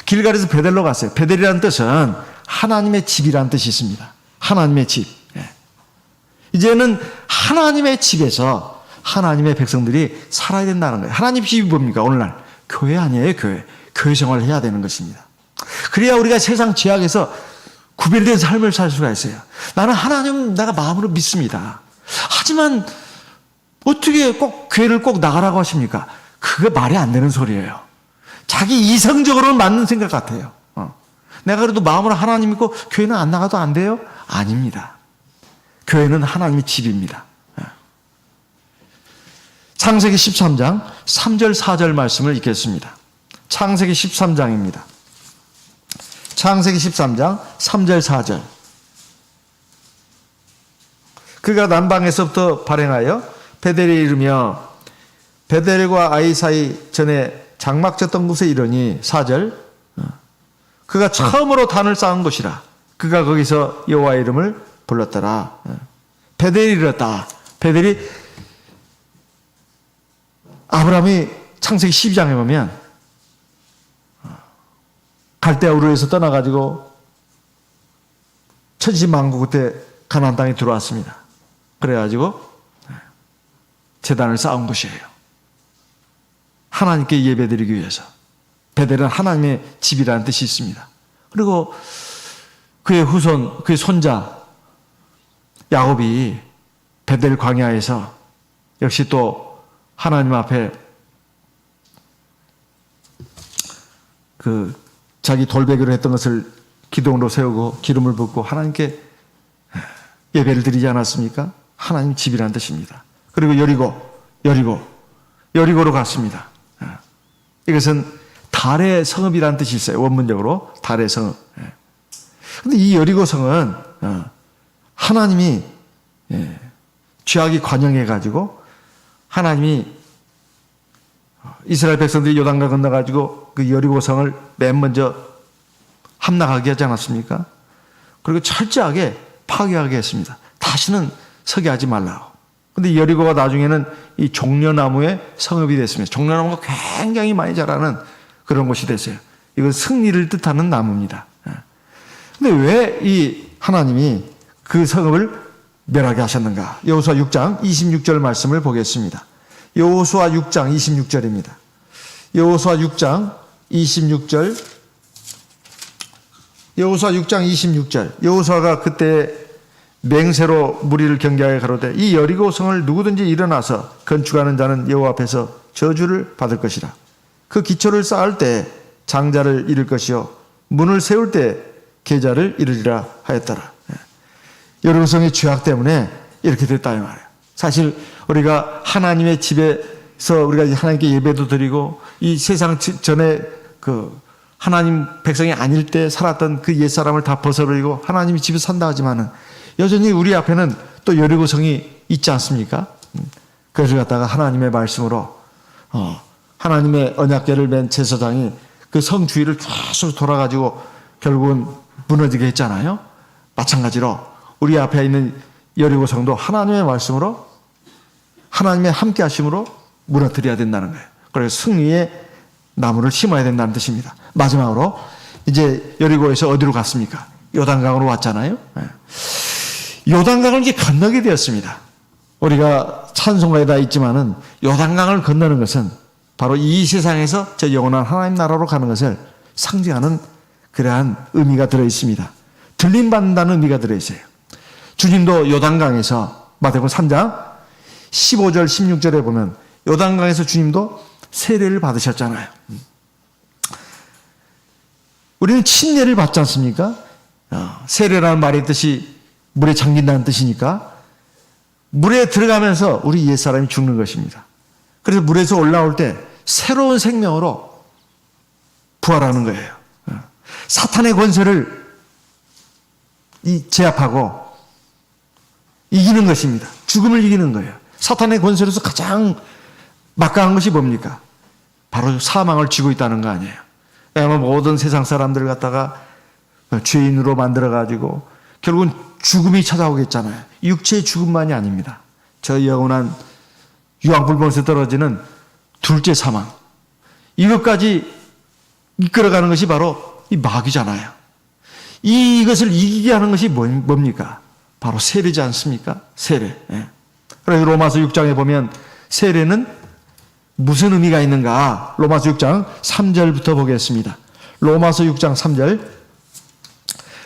길갈에서 베델로 갔어요. 베델이라는 뜻은 하나님의 집이라는 뜻이 있습니다. 하나님의 집. 이제는 하나님의 집에서 하나님의 백성들이 살아야 된다는 거예요. 하나님 집이 뭡니까? 오늘날 교회 아니에요. 교회 생활을 해야 되는 것입니다. 그래야 우리가 세상 죄악에서 구별된 삶을 살 수가 있어요. 나는 하나님 내가 마음으로 믿습니다. 하지만 어떻게 꼭 교회를 꼭 나가라고 하십니까? 그게 말이 안 되는 소리예요. 자기 이성적으로는 맞는 생각 같아요. 내가 그래도 마음으로 하나님 믿고 교회는 안 나가도 안 돼요? 아닙니다. 교회는 하나님의 집입니다. 창세기 13장 3절 4절 말씀을 읽겠습니다. 창세기 13장입니다. 창세기 13장 3절 4절. 그가 남방에서부터 발행하여 베델에 이르며 베델과 아이 사이 전에 장막 졌던 곳에 이르니 4절. 그가 처음으로 단을 쌓은 곳이라. 그가 거기서 여호와의 이름을 불렀더라. 베델이 이르렀다. 베델이 아브라함이 창세기 12장에 보면 갈대아 우르에서 떠나가지고 천지만국 그때 가나안 땅에 들어왔습니다. 그래가지고 제단을 쌓은 곳이에요. 하나님께 예배드리기 위해서. 베델은 하나님의 집이라는 뜻이 있습니다. 그리고 그의 후손, 그의 손자 야곱이 베델 광야에서 역시 또 하나님 앞에 그 자기 돌베개로 했던 것을 기둥으로 세우고 기름을 붓고 하나님께 예배를 드리지 않았습니까? 하나님 집이라는 뜻입니다. 그리고 여리고로 갔습니다. 이것은 달의 성읍이라는 뜻이 있어요. 원문적으로 달의 성읍. 그런데 이 여리고 성은 하나님이 죄악이 관영해가지고 하나님이 이스라엘 백성들이 요단강 건너가지고 그 여리고 성을 맨 먼저 함락하게 하지 않았습니까? 그리고 철저하게 파괴하게 했습니다. 다시는 서게 하지 말라고. 근데 여리고가 나중에는 이 종려나무의 성읍이 됐습니다. 종려나무가 굉장히 많이 자라는 그런 곳이 됐어요. 이건 승리를 뜻하는 나무입니다. 근데 왜 이 하나님이 그 성읍을 멸하게 하셨는가? 여호수아 6장 26절 말씀을 보겠습니다. 여호수아 6장 26절입니다. 여호수아 6장 26절. 여호수아 6장 26절. 여호수아가 그때 맹세로 무리를 경계하여 가로되 이 여리고 성을 누구든지 일어나서 건축하는 자는 여호와 앞에서 저주를 받을 것이라. 그 기초를 쌓을 때 장자를 잃을 것이요 문을 세울 때 계자를 잃으리라 하였더라. 여리고 성의 죄악 때문에 이렇게 됐다 이 말이에요. 사실 우리가 하나님의 집에서 우리가 하나님께 예배도 드리고 이 세상 전에 그 하나님 백성이 아닐 때 살았던 그 옛사람을 다 벗어버리고 하나님의 집에 산다 하지만은 여전히 우리 앞에는 또 여리고 성이 있지 않습니까? 그래서 갖다가 하나님의 말씀으로 하나님의 언약궤를 맨 제사장이 그 성 주위를 계속 돌아가지고 결국은 무너지게 했잖아요. 마찬가지로 우리 앞에 있는 여리고 성도 하나님의 말씀으로 하나님의 함께 하심으로 무너뜨려야 된다는 거예요. 그래서 승리의 나무를 심어야 된다는 뜻입니다. 마지막으로 이제 여리고에서 어디로 갔습니까? 요단강으로 왔잖아요. 요단강을 이제 건너게 되었습니다. 우리가 찬송가에 다 있지만은 요단강을 건너는 것은 바로 이 세상에서 저 영원한 하나님 나라로 가는 것을 상징하는 그러한 의미가 들어 있습니다. 들림받는다는 의미가 들어 있어요. 주님도 요단강에서 마태복음 3장 15절 16절에 보면 요단강에서 주님도 세례를 받으셨잖아요. 우리는 침례를 받지 않습니까? 세례라는 말의 뜻이 물에 잠긴다는 뜻이니까 물에 들어가면서 우리 옛사람이 죽는 것입니다. 그래서 물에서 올라올 때 새로운 생명으로 부활하는 거예요. 사탄의 권세를 제압하고 이기는 것입니다. 죽음을 이기는 거예요. 사탄의 권세로서 가장 막강한 것이 뭡니까? 바로 사망을 쥐고 있다는 거 아니에요. 아마 모든 세상 사람들을 갖다가 죄인으로 만들어가지고 결국은 죽음이 찾아오겠잖아요. 육체의 죽음만이 아닙니다. 저 영원한 유황불못에 떨어지는 둘째 사망. 이것까지 이끌어가는 것이 바로 이 마귀잖아요. 이것을 이기게 하는 것이 뭡니까? 바로 세례지 않습니까? 세례. 그래서 로마서 6장에 보면 세례는 무슨 의미가 있는가? 로마서 6장 3절부터 보겠습니다. 로마서 6장 3절.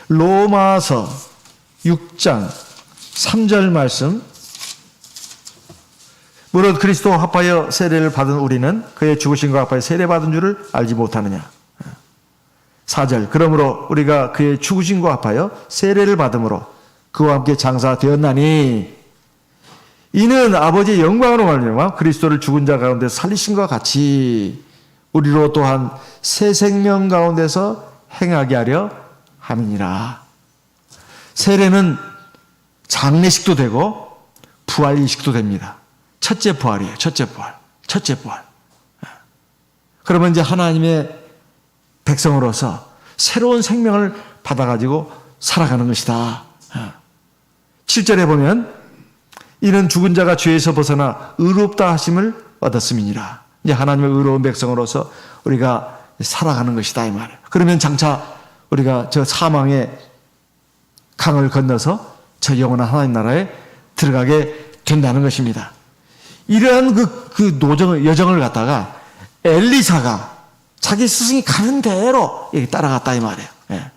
로마서 6장 3절 말씀. 무릇 그리스도와 합하여 세례를 받은 우리는 그의 죽으심과 합하여 세례받은 줄을 알지 못하느냐. 4절. 그러므로 우리가 그의 죽으심과 합하여 세례를 받음으로 그와 함께 장사되었나니 이는 아버지의 영광으로 말미암아 그리스도를 죽은 자 가운데 살리심과 같이 우리로 또한 새 생명 가운데서 행하게 하려 함이니라. 세례는 장례식도 되고 부활이식도 됩니다. 첫째 부활이에요. 첫째 부활. 첫째 부활. 그러면 이제 하나님의 백성으로서 새로운 생명을 받아가지고 살아가는 것이다. 7절에 보면 이는 죽은 자가 죄에서 벗어나 의롭다 하심을 얻었음이니라. 이제 하나님의 의로운 백성으로서 우리가 살아가는 것이다 이 말이에요. 그러면 장차 우리가 저 사망의 강을 건너서 저 영원한 하나님 나라에 들어가게 된다는 것입니다. 이러한 여정을 갖다가 엘리사가 자기 스승이 가는 대로 따라갔다 이 말이에요. 예.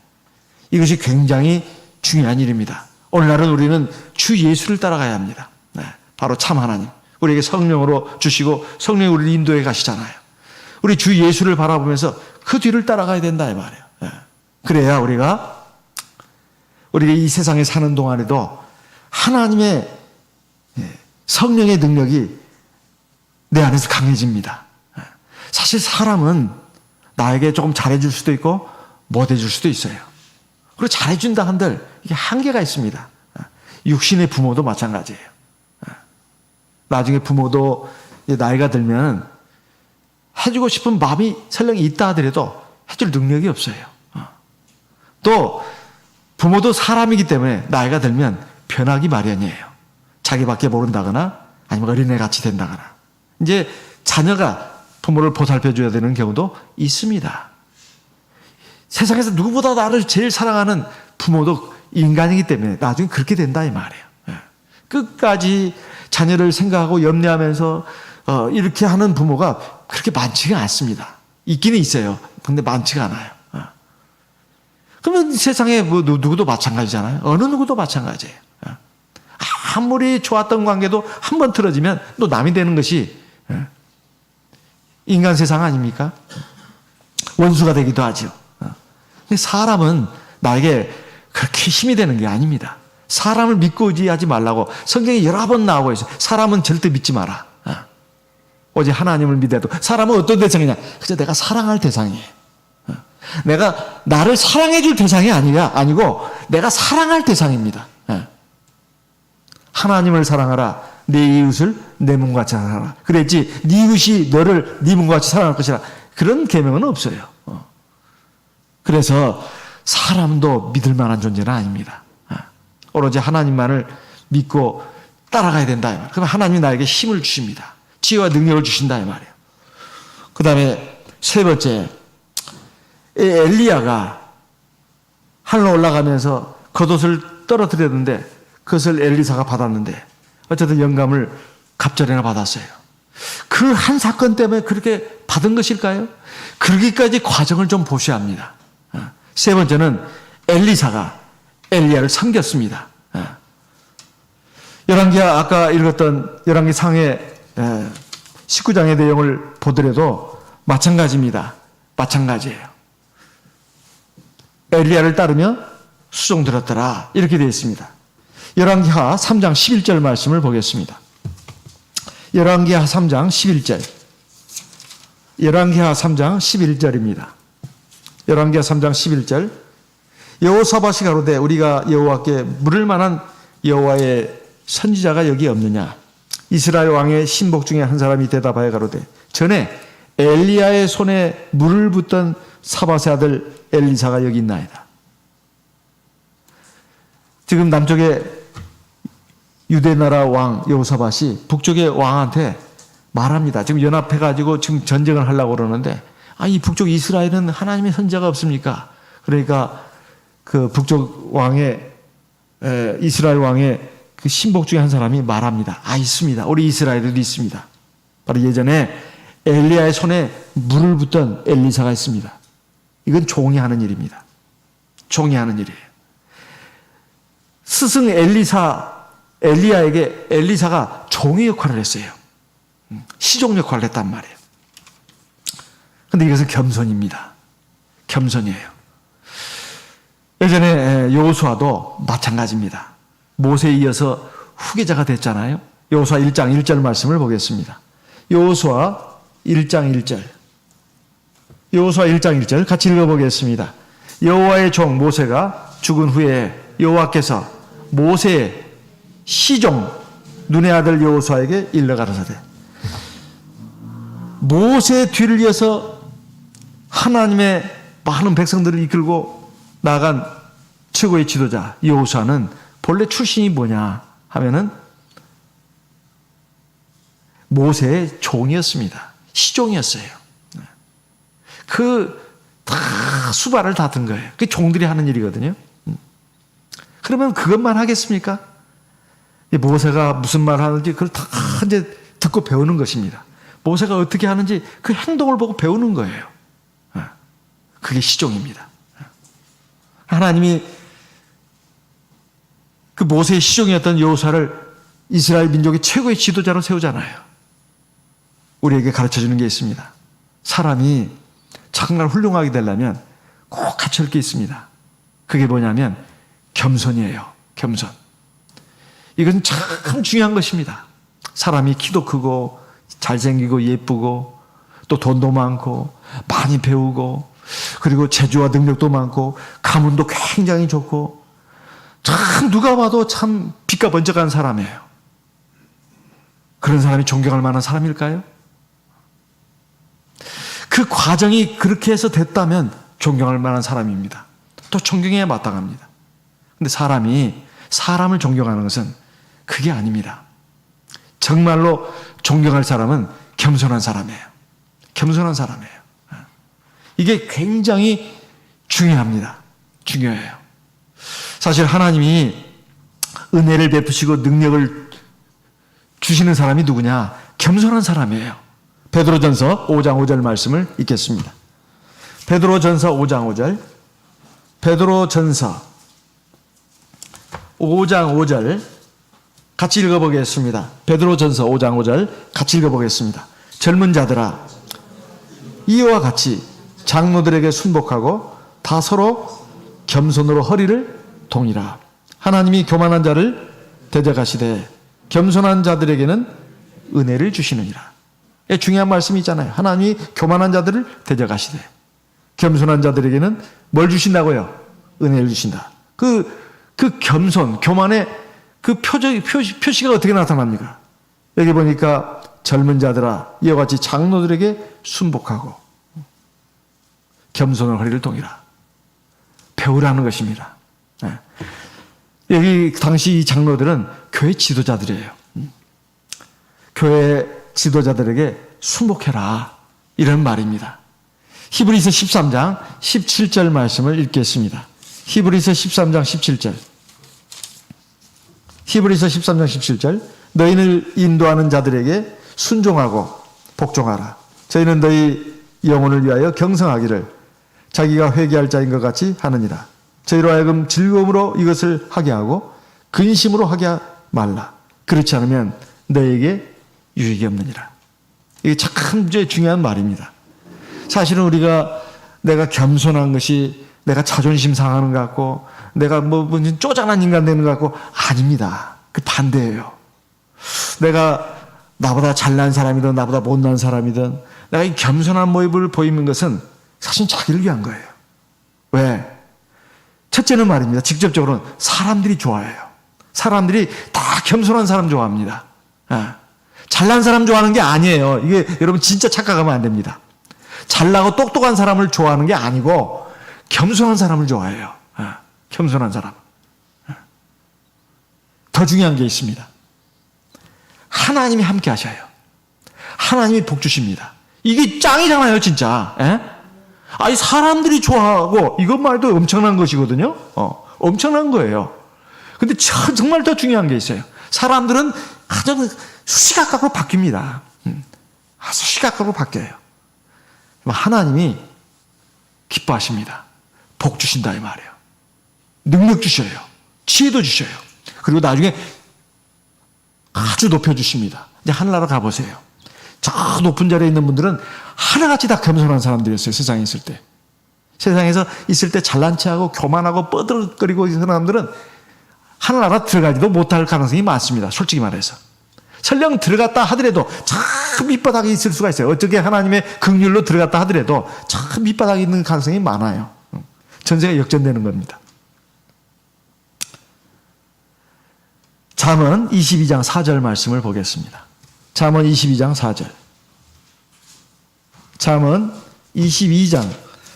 이것이 굉장히 중요한 일입니다. 오늘날은 우리는 주 예수를 따라가야 합니다. 네. 바로 참 하나님. 우리에게 성령으로 주시고 성령이 우리를 인도해 가시잖아요. 우리 주 예수를 바라보면서 그 뒤를 따라가야 된다 이 말이에요. 예. 그래야 우리가 이 세상에 사는 동안에도 하나님의 성령의 능력이 내 안에서 강해집니다. 사실 사람은 나에게 조금 잘해줄 수도 있고 못해줄 수도 있어요. 그리고 잘해준다 한들 이게 한계가 있습니다. 육신의 부모도 마찬가지예요. 나중에 부모도 나이가 들면 해주고 싶은 마음이 설령 있다 하더라도 해줄 능력이 없어요. 또 부모도 사람이기 때문에 나이가 들면 변하기 마련이에요. 자기밖에 모른다거나 아니면 어린애 같이 된다거나 이제 자녀가 부모를 보살펴줘야 되는 경우도 있습니다. 세상에서 누구보다 나를 제일 사랑하는 부모도 인간이기 때문에 나중에 그렇게 된다 이 말이에요. 끝까지 자녀를 생각하고 염려하면서 이렇게 하는 부모가 그렇게 많지가 않습니다. 있기는 있어요. 근데 많지가 않아요. 그러면 세상에 뭐 누구도 마찬가지잖아요. 어느 누구도 마찬가지예요. 아무리 좋았던 관계도 한 번 틀어지면 또 남이 되는 것이 인간 세상 아닙니까? 원수가 되기도 하죠. 근데 사람은 나에게 그렇게 힘이 되는 게 아닙니다. 사람을 믿고 의지하지 말라고 성경에 여러 번 나오고 있어요. 사람은 절대 믿지 마라. 오직 하나님을 믿어도 사람은 어떤 대상이냐? 그저 내가 사랑할 대상이에요. 내가 나를 사랑해 줄 대상이 아니고 내가 사랑할 대상입니다. 하나님을 사랑하라. 내 이웃을 내 몸같이 사랑하라. 그랬지 네 이웃이 너를 네 몸같이 사랑할 것이라. 그런 계명은 없어요. 그래서 사람도 믿을 만한 존재는 아닙니다. 오로지 하나님만을 믿고 따라가야 된다. 그러면 하나님이 나에게 힘을 주십니다. 지혜와 능력을 주신다 이 말이에요. 그 다음에 세 번째, 엘리야가 하늘로 올라가면서 겉옷을 떨어뜨렸는데 그것을 엘리사가 받았는데 어쨌든 영감을 갑절이나 받았어요. 그 한 사건 때문에 그렇게 받은 것일까요? 그러기까지 과정을 좀 보셔야 합니다. 세 번째는 엘리사가 엘리야를 섬겼습니다. 열왕기하 아까 읽었던 열왕기 상해 19장의 내용을 보더라도 마찬가지입니다. 마찬가지예요. 엘리야를 따르며 수종 들었더라 이렇게 되어 있습니다. 열왕기하 3장 11절 말씀을 보겠습니다. 열왕기하 3장 11절. 열왕기하 3장 11절입니다. 열왕기하 3장 11절. 여호사밧이 가로되 우리가 여호와께 물을 만한 여호와의 선지자가 여기 없느냐? 이스라엘 왕의 신복 중에 한 사람이 대답하여 가로되 전에 엘리야의 손에 물을 붓던 사밧의 아들 엘리사가 여기 있나이다. 지금 남쪽에 유대나라 왕 여호사밧이 북쪽의 왕한테 말합니다. 지금 연합해가지고 지금 전쟁을 하려고 그러는데 이 북쪽 이스라엘은 하나님의 선지자가 없습니까? 그러니까 그 북쪽 왕의 이스라엘 왕의 그 신복 중에 한 사람이 말합니다. 있습니다. 우리 이스라엘에도 있습니다. 바로 예전에 엘리야의 손에 물을 붓던 엘리사가 있습니다. 이건 종이 하는 일입니다. 종이 하는 일이에요. 스승 엘리야에게 엘리사가 종의 역할을 했어요. 시종 역할을 했단 말이에요. 근데 이것은 겸손입니다. 겸손이에요. 예전에 여호수아도 마찬가지입니다. 모세에 이어서 후계자가 됐잖아요. 여호수아 1장 1절 말씀을 보겠습니다. 여호수아 1장 1절. 여호수아 1장 1절 같이 읽어보겠습니다. 여호와의 종 모세가 죽은 후에 여호와께서 모세의 시종 눈의 아들 여호수아에게 일러 가라사대 모세의 뒤를 이어서 하나님의 많은 백성들을 이끌고 나간 최고의 지도자 여호수아는 본래 출신이 뭐냐 하면은 모세의 종이었습니다. 시종이었어요. 다 수발을 다 든 거예요. 그게 종들이 하는 일이거든요. 그러면 그것만 하겠습니까? 모세가 무슨 말 하는지 그걸 다 이제 듣고 배우는 것입니다. 모세가 어떻게 하는지 그 행동을 보고 배우는 거예요. 그게 시종입니다. 하나님이 그 모세의 시종이었던 여호수아를 이스라엘 민족의 최고의 지도자로 세우잖아요. 우리에게 가르쳐주는 게 있습니다. 사람이 정말 훌륭하게 되려면 꼭 갖출 게 있습니다. 그게 뭐냐면 겸손이에요. 겸손. 이건 참 중요한 것입니다. 사람이 키도 크고 잘생기고 예쁘고 또 돈도 많고 많이 배우고 그리고 재주와 능력도 많고 가문도 굉장히 좋고 참 누가 봐도 참 빛과 번쩍한 사람이에요. 그런 사람이 존경할 만한 사람일까요? 그 과정이 그렇게 해서 됐다면 존경할 만한 사람입니다. 또 존경해야 마땅합니다. 근데 사람이 사람을 존경하는 것은 그게 아닙니다. 정말로 존경할 사람은 겸손한 사람이에요. 겸손한 사람이에요. 이게 굉장히 중요합니다. 중요해요. 사실 하나님이 은혜를 베푸시고 능력을 주시는 사람이 누구냐? 겸손한 사람이에요. 베드로전서 5장 5절 말씀을 읽겠습니다. 베드로전서 5장 5절. 베드로전서 5장 5절 같이 읽어보겠습니다. 베드로전서 5장 5절 같이 읽어보겠습니다. 젊은 자들아 이와 같이 장로들에게 순복하고 다 서로 겸손으로 허리를 동이라. 하나님이 교만한 자를 대적하시되 겸손한 자들에게는 은혜를 주시느니라. 중요한 말씀이 있잖아요. 하나님이 교만한 자들을 대적하시되 겸손한 자들에게는 뭘 주신다고요? 은혜를 주신다. 그 겸손, 교만의 그 표시가 어떻게 나타납니까? 여기 보니까 젊은 자들아 이와 같이 장로들에게 순복하고 겸손을 허리를 동이라. 배우라는 것입니다. 여기 당시 이 장로들은 교회 지도자들이에요. 교회 지도자들에게 순복해라 이런 말입니다. 히브리서 13장 17절 말씀을 읽겠습니다. 히브리서 13장 17절. 히브리서 13장 17절. 너희를 인도하는 자들에게 순종하고 복종하라. 저희는 너희 영혼을 위하여 경성하기를 자기가 회개할 자인 것 같이 하느니라. 저희로 하여금 즐거움으로 이것을 하게 하고 근심으로 하게 말라. 그렇지 않으면 너에게 유익이 없느니라. 이게 참 중요한 말입니다. 사실은 내가 겸손한 것이 내가 자존심 상하는 것 같고 내가 무슨 쪼잔한 인간 되는 것 같고 아닙니다. 그 반대예요. 내가 나보다 잘난 사람이든 나보다 못난 사람이든 내가 이 겸손한 모습을 보이는 것은 사실 자기를 위한 거예요. 왜? 첫째는 말입니다. 직접적으로는 사람들이 좋아해요. 사람들이 다 겸손한 사람 좋아합니다. 잘난 사람 좋아하는 게 아니에요. 이게 여러분 진짜 착각하면 안 됩니다. 잘나고 똑똑한 사람을 좋아하는 게 아니고 겸손한 사람을 좋아해요. 겸손한 사람. 더 중요한 게 있습니다. 하나님이 함께 하셔요. 하나님이 복 주십니다. 이게 짱이잖아요, 진짜. 아니, 사람들이 좋아하고 이것만 해도 엄청난 것이거든요. 엄청난 거예요. 근데 정말 더 중요한 게 있어요. 사람들은 아주 시각각으로 바뀝니다. 아주 시각각으로 바뀌어요. 하나님이 기뻐하십니다. 복 주신다 이 말이에요. 능력 주셔요. 지혜도 주셔요. 그리고 나중에 아주 높여주십니다. 이제 하늘나라 가보세요. 저 높은 자리에 있는 분들은 하나같이 다 겸손한 사람들이었어요. 세상에 있을 때. 세상에서 있을 때 잘난 체하고 교만하고 뻐들거리고 있는 사람들은 하늘나라 들어가지도 못할 가능성이 많습니다. 솔직히 말해서. 설령 들어갔다 하더라도 참 밑바닥에 있을 수가 있어요. 어떻게 하나님의 긍휼로 들어갔다 하더라도 참 밑바닥에 있는 가능성이 많아요. 전세가 역전되는 겁니다. 잠언 22장 4절 말씀을 보겠습니다. 잠언 22장 4절. 잠언 22장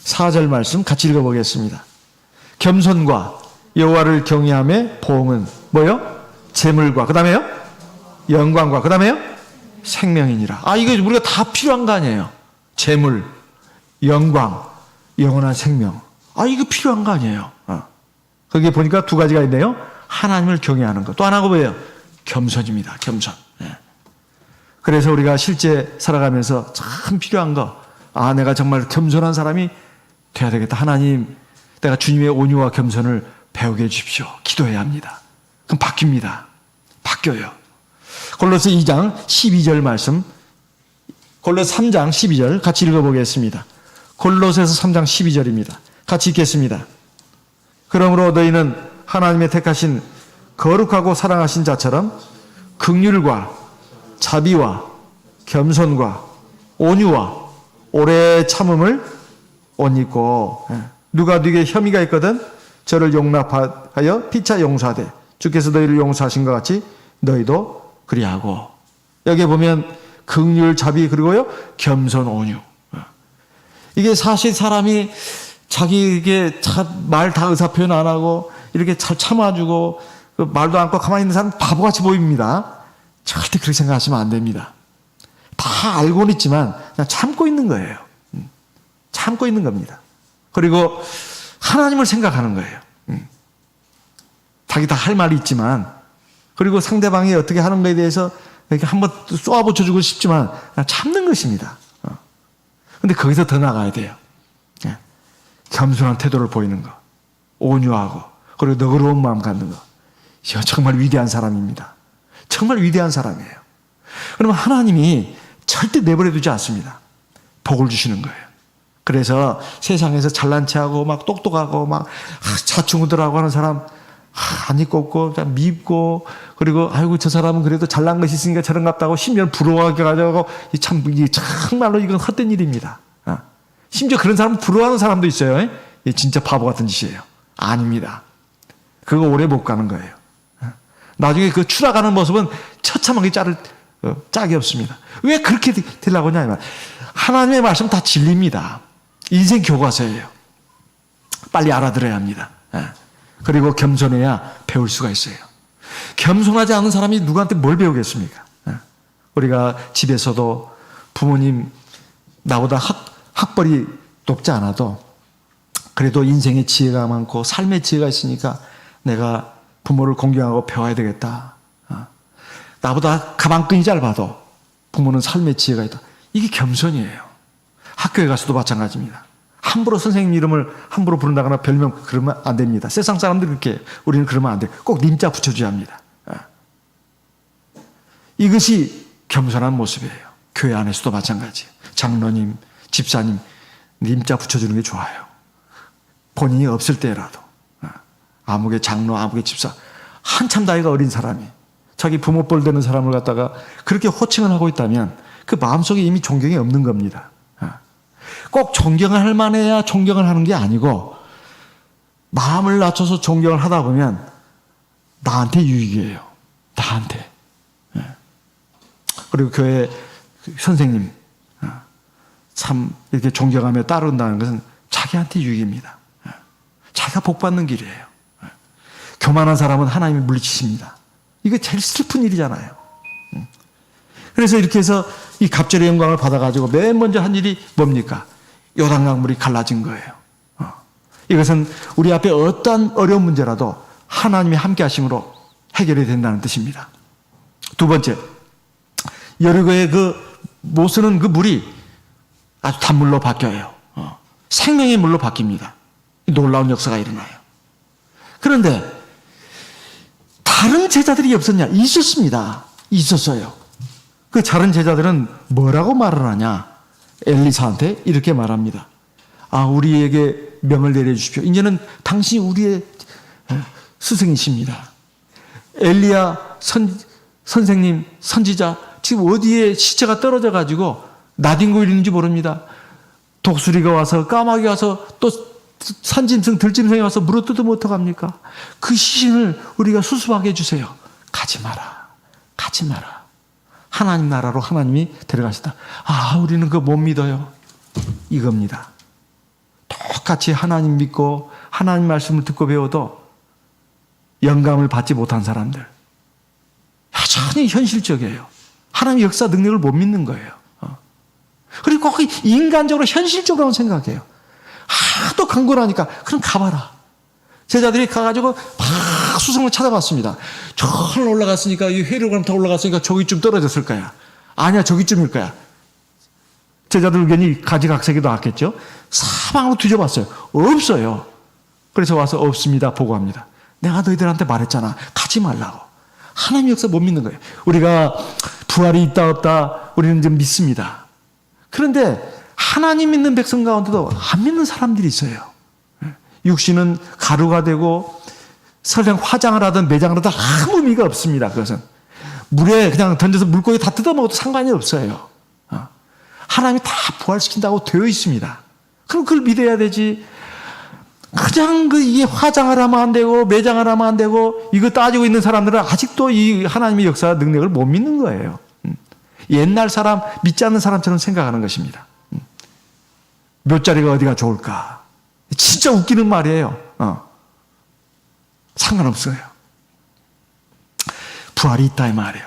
4절 말씀 같이 읽어보겠습니다. 겸손과 여호와를 경외함의 보응은 뭐요? 재물과 그 다음에요? 영광과 그 다음에요? 생명이니라. 이거 우리가 다 필요한 거 아니에요? 재물, 영광, 영원한 생명. 이거 필요한 거 아니에요? 거기에 보니까 두 가지가 있네요. 하나님을 경외하는 것. 또 하나가 뭐예요? 겸손입니다. 겸손. 그래서 우리가 실제 살아가면서 참 필요한 거, 내가 정말 겸손한 사람이 돼야 되겠다. 하나님, 내가 주님의 온유와 겸손을 배우게 해주십시오. 기도해야 합니다. 그럼 바뀝니다. 바뀌어요. 골로새 2장 12절 말씀, 골로새 3장 12절 같이 읽어보겠습니다. 골로새서 3장 12절입니다. 같이 읽겠습니다. 그러므로 너희는 하나님의 택하신 거룩하고 사랑하신 자처럼 긍휼과 자비와 겸손과 온유와 오래 참음을 옷 입고, 누가 네게 혐의가 있거든 저를 용납하여 피차 용서하되 주께서 너희를 용서하신 것 같이 너희도 그리하고. 여기 보면 긍휼, 자비, 그리고요 겸손, 온유. 이게 사실 사람이 자기에게 말 다 의사 표현 안 하고 이렇게 잘 참아주고 말도 않고 가만히 있는 사람 바보같이 보입니다. 절대 그렇게 생각하시면 안 됩니다. 다 알고는 있지만 그냥 참고 있는 거예요. 참고 있는 겁니다. 그리고 하나님을 생각하는 거예요. 자기 다 할 말이 있지만, 그리고 상대방이 어떻게 하는 거에 대해서 이렇게 한번 쏘아붙여주고 싶지만 그냥 참는 것입니다. 근데 거기서 더 나가야 돼요. 겸손한 태도를 보이는 거, 온유하고, 그리고 너그러운 마음 갖는 거. 이거 정말 위대한 사람입니다. 정말 위대한 사람이에요. 그러면 하나님이 절대 내버려 두지 않습니다. 복을 주시는 거예요. 그래서 세상에서 잘난 체하고 막 똑똑하고 막 자충우돌하고 하는 사람 한이 꼽고 밉고, 그리고 아이고 저 사람은 그래도 잘난 것이 있으니까 저런 같다고 심지어 부러워하게 가지고 정말로 이건 헛된 일입니다. 심지어 그런 사람 부러워하는 사람도 있어요. 진짜 바보 같은 짓이에요. 아닙니다. 그거 오래 못 가는 거예요. 나중에 그 추락하는 모습은 처참하게 자를 짝이 없습니다. 왜 그렇게 되려고 하냐면 하나님의 말씀 다 진리입니다. 인생 교과서예요. 빨리 알아들어야 합니다. 그리고 겸손해야 배울 수가 있어요. 겸손하지 않은 사람이 누구한테 뭘 배우겠습니까? 우리가 집에서도 부모님 나보다 학벌이 높지 않아도 그래도 인생의 지혜가 많고 삶의 지혜가 있으니까 내가 부모를 공경하고 배워야 되겠다. 나보다 가방끈이 짧아도 부모는 삶의 지혜가 있다. 이게 겸손이에요. 학교에 가서도 마찬가지입니다. 함부로 선생님 이름을 함부로 부른다거나 별명 그러면 안 됩니다. 세상 사람들이 그렇게 해요. 우리는 그러면 안 돼요. 꼭 님자 붙여줘야 합니다. 이것이 겸손한 모습이에요. 교회 안에서도 마찬가지예요. 장로님, 집사님 님자 붙여주는 게 좋아요. 본인이 없을 때라도. 아무개 장로, 아무개 집사, 한참 나이가 어린 사람이 자기 부모 뻘 되는 사람을 갖다가 그렇게 호칭을 하고 있다면 그 마음속에 이미 존경이 없는 겁니다. 꼭 존경을 할 만해야 존경을 하는 게 아니고 마음을 낮춰서 존경을 하다 보면 나한테 유익이에요. 나한테. 그리고 교회 선생님 참 이렇게 존경하며 따른다는 것은 자기한테 유익입니다. 자기가 복받는 길이에요. 교만한 사람은 하나님이 물리치십니다. 이게 제일 슬픈 일이잖아요. 그래서 이렇게 해서 이 갑절의 영광을 받아가지고 맨 먼저 한 일이 뭡니까? 요단강물이 갈라진 거예요. 이것은 우리 앞에 어떠한 어려운 문제라도 하나님이 함께 하심으로 해결이 된다는 뜻입니다. 두 번째, 여리고의 못 쓰는 그 물이 아주 단물로 바뀌어요. 생명의 물로 바뀝니다. 놀라운 역사가 일어나요. 그런데 다른 제자들이 없었냐? 있었습니다. 있었어요. 그 다른 제자들은 뭐라고 말을 하냐? 엘리사한테 이렇게 말합니다. 우리에게 명을 내려주십시오. 이제는 당신이 우리의 스승이십니다. 엘리야 선생님, 선지자, 지금 어디에 시체가 떨어져 가지고 나뒹굴고 있는지 모릅니다. 독수리가 와서 까마귀가 와서 또 산짐승, 들짐승이 와서 물어뜯으면 어떡합니까? 그 시신을 우리가 수습하게 해주세요. 가지 마라. 가지 마라. 하나님 나라로 하나님이 데려가시다. 우리는 그거 못 믿어요. 이겁니다. 똑같이 하나님 믿고 하나님 말씀을 듣고 배워도 영감을 받지 못한 사람들. 여전히 현실적이에요. 하나님의 역사 능력을 못 믿는 거예요. 그리고 꼭 인간적으로 현실적으로 생각해요. 하도 강권하니까 그럼 가봐라. 제자들이 가가지고 막 수성을 찾아봤습니다. 저 올라갔으니까 이 회로gram 다 올라갔으니까 저기 좀 떨어졌을 거야. 아니야, 저기쯤일 거야. 제자들 의견이 가지각색이 나왔겠죠. 사방으로 뒤져봤어요. 없어요. 그래서 와서 없습니다 보고합니다. 내가 너희들한테 말했잖아. 가지 말라고. 하나님의 역사 못 믿는 거예요. 우리가 부활이 있다 없다 우리는 좀 믿습니다. 그런데 하나님 믿는 백성 가운데도 안 믿는 사람들이 있어요. 육신은 가루가 되고 설령 화장을 하든 매장을 하든 아무 의미가 없습니다. 그것은 물에 그냥 던져서 물고기 다 뜯어먹어도 상관이 없어요. 하나님이 다 부활시킨다고 되어 있습니다. 그럼 그걸 믿어야 되지. 그냥 이게 화장을 하면 안 되고 매장을 하면 안 되고 이거 따지고 있는 사람들은 아직도 이 하나님의 역사 능력을 못 믿는 거예요. 옛날 사람 믿지 않는 사람처럼 생각하는 것입니다. 몇 자리가 어디가 좋을까? 진짜 웃기는 말이에요. 상관없어요. 부활이 있다 이 말이에요.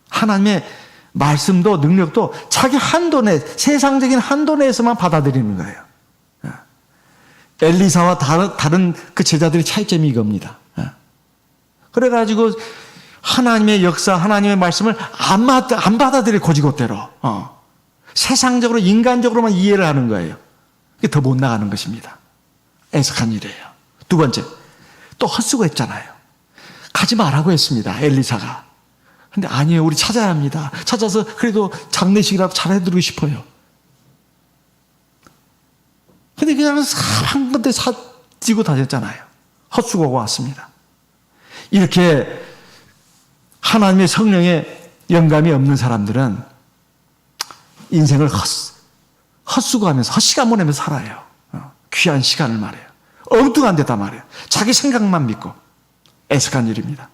하나님의 말씀도 능력도 자기 한도 내, 세상적인 한도 내에서만 받아들이는 거예요. 엘리사와 다른 그 제자들의 차이점이 이겁니다. 그래가지고 하나님의 역사, 하나님의 말씀을 안 받아들여 고지고대로 세상적으로 인간적으로만 이해를 하는 거예요. 그게 더 못 나가는 것입니다. 애석한 일이에요. 두 번째, 또 헛수고했잖아요. 가지 말라고 했습니다. 엘리사가. 근데 아니에요. 우리 찾아야 합니다. 찾아서 그래도 장례식이라도 잘해드리고 싶어요. 근데 그냥 한 군데 사지고 다녔잖아요. 헛수고가 왔습니다. 이렇게 하나님의 성령에 영감이 없는 사람들은 인생을 헛수고하면서 헛시간 보내면서 살아요. 귀한 시간을 말해요. 엉뚱한 데다 말해요. 자기 생각만 믿고 애석한 일입니다.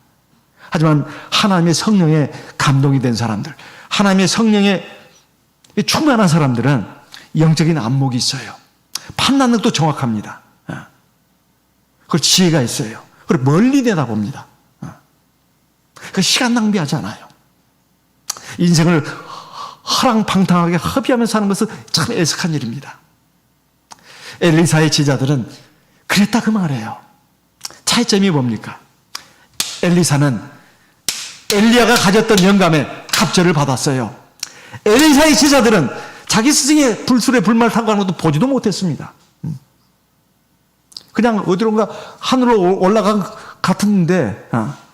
하지만 하나님의 성령에 감동이 된 사람들, 하나님의 성령에 충만한 사람들은 영적인 안목이 있어요. 판단력도 정확합니다. 그리고 지혜가 있어요. 그리고 멀리 내다봅니다. 그 시간 낭비하지 않아요. 인생을 허랑방탕하게 허비하면서 사는 것은 참 애석한 일입니다. 엘리사의 제자들은 그랬다 그 말이에요. 차이점이 뭡니까? 엘리사는 엘리야가 가졌던 영감에 갑절을 받았어요. 엘리사의 제자들은 자기 스승의 불술에 불말 타고 가는 것도 보지도 못했습니다. 그냥 어디론가 하늘로 올라간 것 같은데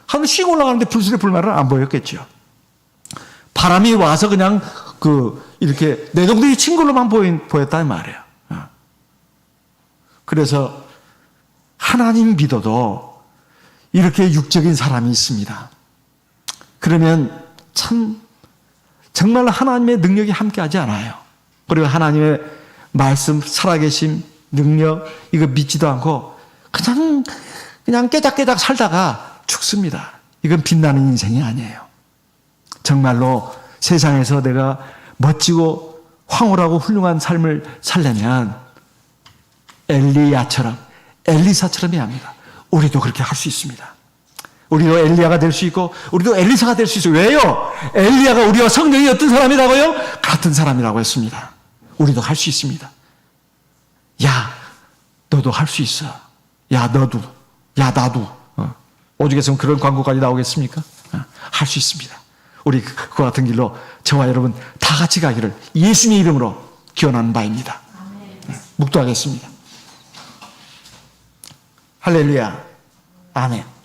하늘 쉬고 올라가는데 불술의 불말은 안 보였겠죠. 바람이 와서 그냥 이렇게 내동댕이 친 걸로만 보였단 말이에요. 그래서 하나님 믿어도 이렇게 육적인 사람이 있습니다. 그러면 참 정말 하나님의 능력이 함께하지 않아요. 그리고 하나님의 말씀, 살아계심, 능력 이거 믿지도 않고 그냥 깨작깨작 살다가 죽습니다. 이건 빛나는 인생이 아니에요. 정말로 세상에서 내가 멋지고 황홀하고 훌륭한 삶을 살려면 엘리야처럼 엘리사처럼 해야 합니다. 우리도 그렇게 할 수 있습니다. 우리도 엘리야가 될 수 있고 우리도 엘리사가 될 수 있어요. 왜요? 엘리야가 우리와 성령이 어떤 사람이라고요? 같은 사람이라고 했습니다. 우리도 할 수 있습니다. 야, 너도 할 수 있어. 야, 너도. 야, 나도. 오죽했으면 그런 광고까지 나오겠습니까? 할 수 있습니다. 우리 그와 같은 길로 저와 여러분 다 같이 가기를 예수님의 이름으로 기원하는 바입니다. 묵도하겠습니다. 할렐루야. 아멘.